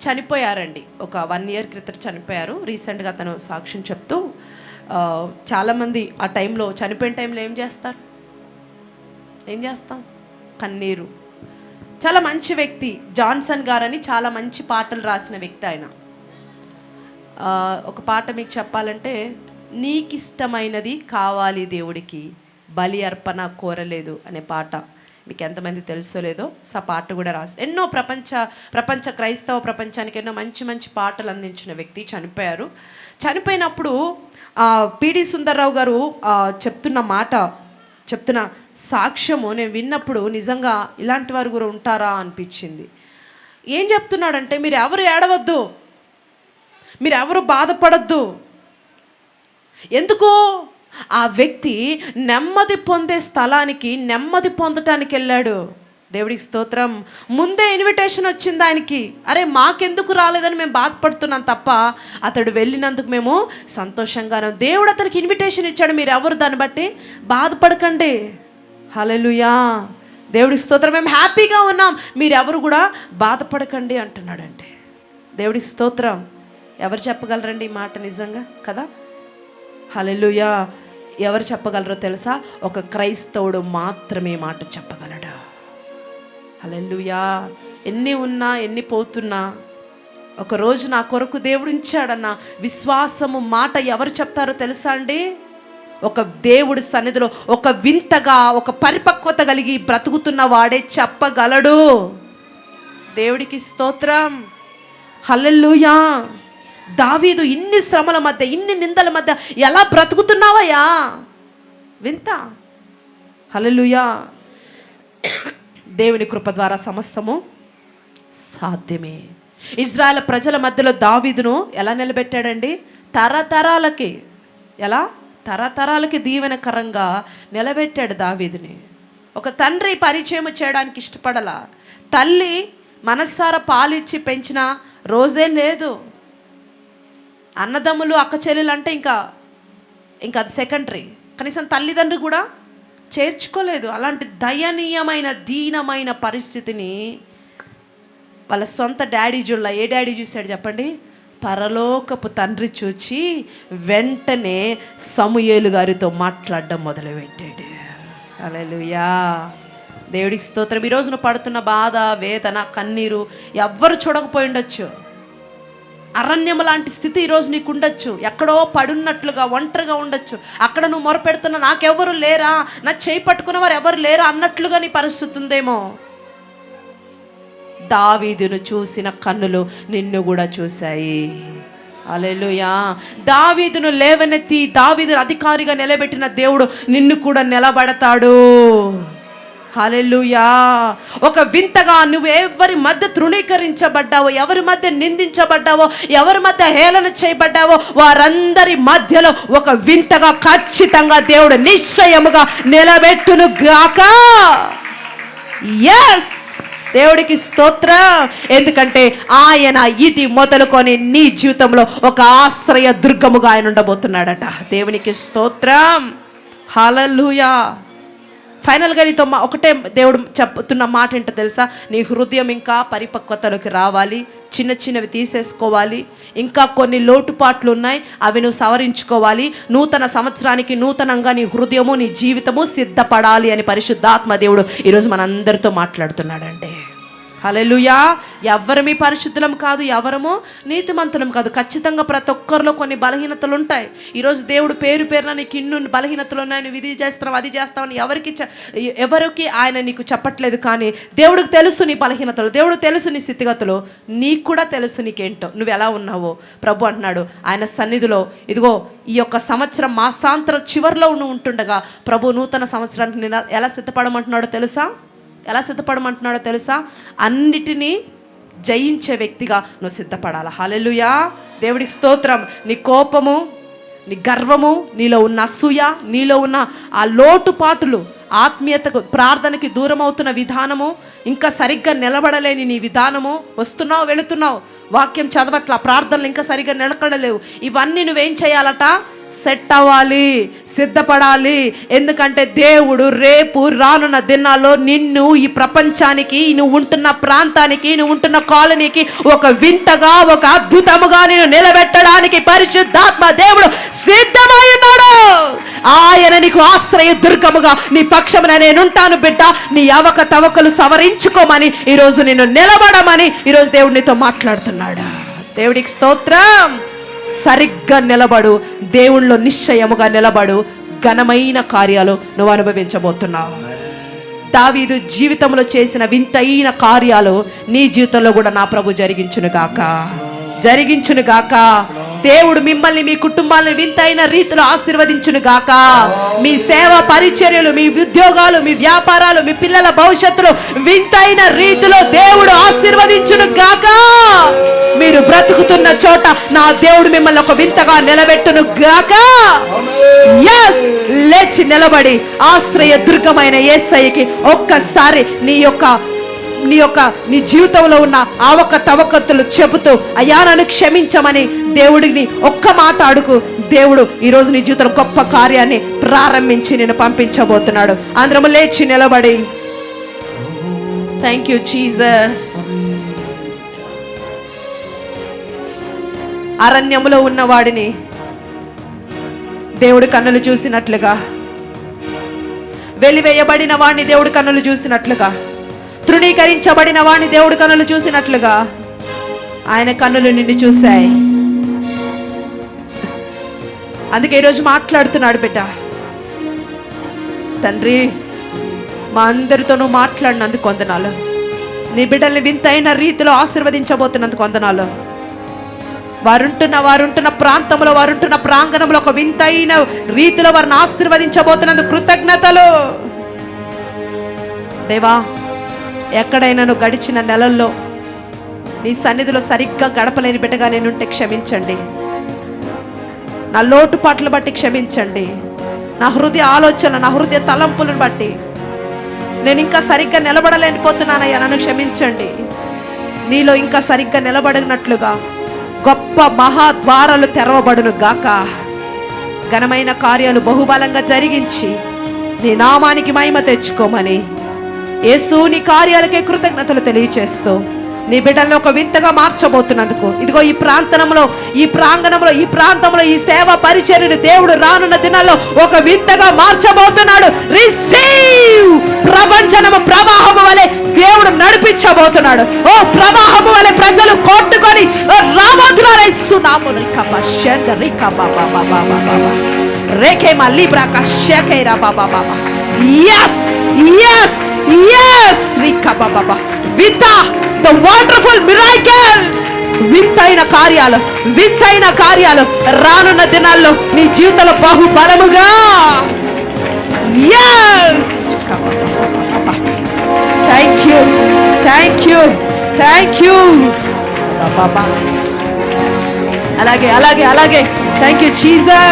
చనిపోయారండి. ఒక 1 year క్రితం చనిపోయారు. రీసెంట్గా తను సాక్ష్యం చెప్తూ, చాలామంది ఆ టైంలో, చనిపోయిన టైంలో ఏం చేస్తారు? ఏం చేస్తాం? కన్నీరు. చాలా మంచి వ్యక్తి. జాన్సన్ గారని చాలా మంచి పాటలు రాసిన వ్యక్తి ఆయన. ఒక పాట మీకు చెప్పాలంటే, నీకిష్టమైనది కావాలి దేవుడికి, బలి అర్పణ కోరలేదు అనే పాట మీకు ఎంతమంది తెలుసో లేదో. ఆ పాట కూడా రాసి ఎన్నో ప్రపంచ క్రైస్తవ ప్రపంచానికి ఎన్నో మంచి మంచి పాటలు అందించిన వ్యక్తి చనిపోయారు. చనిపోయినప్పుడు పిడి సుందర్రావు గారు చెప్తున్న సాక్ష్యము నేను విన్నప్పుడు నిజంగా ఇలాంటి వారు కూడా ఉంటారా అనిపించింది. ఏం చెప్తున్నాడంటే, మీరు ఎవరు ఏడవద్దు, మీరు ఎవరు బాధపడద్దు. ఎందుకు? ఆ వ్యక్తి నెమ్మది పొందే స్థలానికి నెమ్మది పొందటానికి వెళ్ళాడు. దేవుడికి స్తోత్రం. ముందే ఇన్విటేషన్ వచ్చింది ఆయనకి. అరే మాకెందుకు రాలేదని మేము బాధపడుతున్నాం తప్ప, అతడు వెళ్ళినందుకు మేము సంతోషంగానే. దేవుడు అతనికి ఇన్విటేషన్ ఇచ్చాడు. మీరు ఎవరు దాన్ని బట్టి బాధపడకండి. హల్లెలూయా. దేవుడికి స్తోత్రం. మేము హ్యాపీగా ఉన్నాం, మీరెవరు కూడా బాధపడకండి అంటున్నాడంటే. దేవుడికి స్తోత్రం. ఎవరు చెప్పగలరండి ఈ మాట నిజంగా కదా? హల్లెలూయా. ఎవరు చెప్పగలరో తెలుసా? ఒక క్రైస్తవుడు మాత్రమే మాట చెప్పగలడు. హల్లెలూయా. ఎన్ని ఉన్నా ఎన్ని పోతున్నా, ఒకరోజు నా కొరకు దేవుడు ఉంచాడన్న విశ్వాసము మాట ఎవరు చెప్తారో తెలుసా అండి? ఒక దేవుడి సన్నిధిలో ఒక వింతగా, ఒక పరిపక్వత కలిగి బ్రతుకుతున్న వాడే చెప్పగలడు. దేవుడికి స్తోత్రం. హల్లెలూయా. దావీదు ఇన్ని శ్రమల మధ్య, ఇన్ని నిందల మధ్య ఎలా బ్రతుకుతున్నావయ్యా? వింత. హల్లెలూయా. దేవుని కృప ద్వారా సమస్తము సాధ్యమే. ఇజ్రాయెల్ ప్రజల మధ్యలో దావీదును ఎలా నిలబెట్టాడండి? తరతరాలకి, ఎలా తరతరాలకి దీవెనకరంగా నిలబెట్టాడు దావీదుని. ఒక తండ్రి పరిచయం చేయడానికి ఇష్టపడలా, తల్లి మనస్సారా పాలిచ్చి పెంచిన రోజే లేదు. అన్నదమ్ములు అక్క చెల్లెలు అంటే ఇంకా అది సెకండరీ. కనీసం తల్లిదండ్రులు కూడా చేర్చుకోలేదు. అలాంటి దయనీయమైన దీనమైన పరిస్థితిని వాళ్ళ సొంత డాడీ చూడలా. ఏ డాడీ చూశాడు చెప్పండి? పరలోకపు తండ్రి చూచి వెంటనే సమూయేలు గారితో మాట్లాడడం మొదలుపెట్టాడు. హల్లెలూయా, దేవుడికి స్తోత్రం. ఈరోజు నువ్వు పడుతున్న బాధ, వేదన, కన్నీరు ఎవ్వరు చూడకపోయి ఉండొచ్చు. అరణ్యం లాంటి స్థితి ఈరోజు నీకు ఉండొచ్చు. ఎక్కడో పడున్నట్లుగా ఒంటరిగా ఉండొచ్చు. అక్కడ నువ్వు మొరపెడుతున్నా, నాకెవరు లేరా, నా చేయి పట్టుకున్న వారు ఎవరు లేరా అన్నట్లుగా నీ పరిస్థితి ఉందేమో. దావీదును చూసిన కన్నులు నిన్ను కూడా చూశాయి. హల్లెలూయా. దావీదును లేవనెత్తి దావీదును అధికారిగా నిలబెట్టిన దేవుడు నిన్ను కూడా నిలబడతాడు. హల్లెలూయా. ఒక వింతగా నువ్వు ఎవరి మధ్య తృణీకరించబడ్డావో, ఎవరి మధ్య నిందించబడ్డావో, ఎవరి మధ్య హేళన చేయబడ్డావో వారందరి మధ్యలో ఒక వింతగా ఖచ్చితంగా దేవుడు నిశ్చయముగా నిలబెట్టును గాక. ఎస్, దేవుడికి స్తోత్రం. ఎందుకంటే ఆయన ఇది మొదలుకొని నీ జీవితంలో ఒక ఆశ్రయ దుర్గముగా ఆయన ఉండబోతున్నాడట. దేవునికి స్తోత్రం. హల్లెలూయా. ఫైనల్గా నీతో ఒకటే దేవుడు చెప్తున్న మాట ఏంటో తెలుసా? నీ హృదయం ఇంకా పరిపక్వతలోకి రావాలి, చిన్న చిన్నవి తీసేసుకోవాలి, ఇంకా కొన్ని లోటుపాట్లు ఉన్నాయి, అవి నువ్వు సవరించుకోవాలి. నూతన సంవత్సరానికి నూతనంగా నీ హృదయము, నీ జీవితము సిద్ధపడాలి అని పరిశుద్ధాత్మ దేవుడు ఈరోజు మనందరితో మాట్లాడుతున్నాడంటే. హల్లెలూయా. ఎవరు మీ పరిశుద్ధులం కాదు, ఎవరము నీతిమంతులం కాదు. ఖచ్చితంగా ప్రతి ఒక్కరిలో కొన్ని బలహీనతలు ఉంటాయి. ఈరోజు దేవుడు పేరు పేరున నీకు ఇన్ని బలహీనతలు ఉన్నాయి, నువ్వు ఇది చేస్తావు అది చేస్తావు ఎవరికి ఆయన నీకు చెప్పట్లేదు. కానీ దేవుడికి తెలుసు నీ బలహీనతలు, దేవుడికి తెలుసు నీ స్థితిగతులు, నీకు కూడా తెలుసు నీకేంటో, నువ్వు ఎలా ఉన్నావో. ప్రభు అంటున్నాడు ఆయన సన్నిధిలో, ఇదిగో ఈ యొక్క సంవత్సరం మాసాంతరం చివరిలో నువ్వు ఉంటుండగా ప్రభు నూతన సంవత్సరానికి నేను ఎలా సిద్ధపడమంటున్నాడో తెలుసా? ఎలా సిద్ధపడమంటున్నాడో తెలుసా? అన్నిటినీ జయించే వ్యక్తిగా నువ్వు సిద్ధపడాలి. హల్లెలూయా, దేవుడికి స్తోత్రం. నీ కోపము, నీ గర్వము, నీలో ఉన్న అసూయ, నీలో ఉన్న ఆ లోటుపాటులు, ఆత్మీయతకు ప్రార్థనకి దూరం అవుతున్న విధానము, ఇంకా సరిగ్గా నిలబడలేని నీ విధానము, వస్తున్నావు వెళుతున్నావు, వాక్యం చదవట్లా, ప్రార్థనలు ఇంకా సరిగ్గా నిలకడలేవు, ఇవన్నీ నువ్వేం చేయాలట? సెట్ అవ్వాలి, సిద్ధపడాలి. ఎందుకంటే దేవుడు రేపు రానున్న దినాల్లో నిన్ను ఈ ప్రపంచానికి, నువ్వు ఉంటున్న ప్రాంతానికి, నువ్వు ఉంటున్న కాలనీకి ఒక వింతగా, ఒక అద్భుతముగా నేను నిలబెట్టడానికి పరిశుద్ధాత్మ దేవుడు సిద్ధమై ఉన్నాడు. ఆయన నీకు ఆశ్రయ దుర్గముగా నీ పక్షమున నేనుంటాను బిడ్డ, నీ అవకతవకలు సవరించుకోమని ఈరోజు నిన్ను నిలబడమని ఈరోజు దేవుడు నీతో మాట్లాడుతున్నాడు. దేవుడికి స్తోత్రం. సరిగ్గా నిలబడు, దేవుళ్ళో నిశ్చయముగా నిలబడు, ఘనమైన కార్యాలు నువ్వు అనుభవించబోతున్నావు. దావీదు జీవితంలో చేసిన వింతైన కార్యాలు నీ జీవితంలో కూడా నా ప్రభు జరిగించునుగాక, జరిగించునుగాక. దేవుడు మిమ్మల్ని, మీ కుటుంబాలను వింతైన రీతిలో ఆశీర్వదించునుగాక. మీ సేవ పరిచర్యలు, మీ ఉద్యోగాలు, మీ వ్యాపారాలు, మీ పిల్లల భవిష్యత్తులో వింతైన రీతిలో దేవుడు ఆశీర్వదించునుగాక. మీరు బ్రతుకుతున్న చోట నా దేవుడు మిమ్మల్ని ఒక వింతగా నిలబెట్టును గాక. ఎస్, లేచి నిలబడి ఆశ్రయ దుర్గమైన యేసయ్యకి ఒక్కసారి నీ జీవితంలో ఉన్న అవకతవకతులు చెబుతూ అయ్యా నన్ను క్షమించమని దేవుడిని ఒక్క మాట అడుగు. దేవుడు ఈరోజు నీ జీవితంలో గొప్ప కార్యాన్ని ప్రారంభించి నేను పంపించబోతున్నాడు. అందరము లేచి నిలబడి థ్యాంక్ యూ జీసస్. అరణ్యములో ఉన్నవాడిని దేవుడి కన్నులు చూసినట్లుగా, వెలివేయబడిన వాడిని దేవుడి కన్నులు చూసినట్లుగా, తృణీకరించబడిన వాడిని దేవుడి కన్నులు చూసినట్లుగా ఆయన కన్నులు నిన్ను చూశాయి. అందుకే ఈరోజు మాట్లాడుతున్నాడు బిడ్డ. తండ్రి, మా అందరితోనూ మాట్లాడినందుకు వందనాలు. నీ బిడ్డల్ని వింతైన రీతిలో ఆశీర్వదించబోతున్నందుకు వందనాలు. వారుంటున్న ప్రాంతంలో, వారుంటున్న ప్రాంగణంలో ఒక వింతైన రీతిలో వారిని ఆశీర్వదించబోతున్నందుకు కృతజ్ఞతలు. దేవా, ఎక్కడైనా నువ్వు గడిచిన నెలల్లో నీ సన్నిధిలో సరిగ్గా గడపలేని బిడ్డగా నేనుంటే క్షమించండి. నా లోటుపాట్లను బట్టి క్షమించండి. నా హృదయ ఆలోచన, నా హృదయ తలంపులను బట్టి నేను ఇంకా సరిగ్గా నిలబడలేనిపోతున్నానయ్యా, నన్ను క్షమించండి. నీలో ఇంకా సరిగ్గా నిలబడినట్లుగా గొప్ప మహాద్వారాలు తెరవబడును గాక. ఘనమైన కార్యాలు బహుబలంగా జరిగించి నీ నామానికి మహిమ తెచ్చుకోమని యేసు నీ కార్యాలకే కృతజ్ఞతలు తెలియచేస్తూ నీ బిడ్డల్ని ఒక వింతగా మార్చబోతున్నందుకు, ఇదిగో ఈ ప్రాంతంలో ఈ ప్రాంతంలో ఈ సేవ పరిచర్యను దేవుడు రానున్న దినాల్లో ఒక వింతగా మార్చబోతున్నాడు. రిసీవ్. ప్రపంచము ప్రవాహము వలె దేవుడు నడిపించబోతున్నాడు. ఓ ప్రవాహము వలె ప్రజలు కొట్టుకొని రాబోతున్నారు. సునాములు రేఖే మళ్ళీ బ్రాక షేకేరా బాబా బాబా. Yes, yes, yes. Rika baba. Vita, the wonderful miracles. వింతైన కార్యాలు రానున్న దినాల్లో నీ జీవితంలో బహుబలముగా. Yes. Thank you. Baba. అలాగే. Thank you Jesus.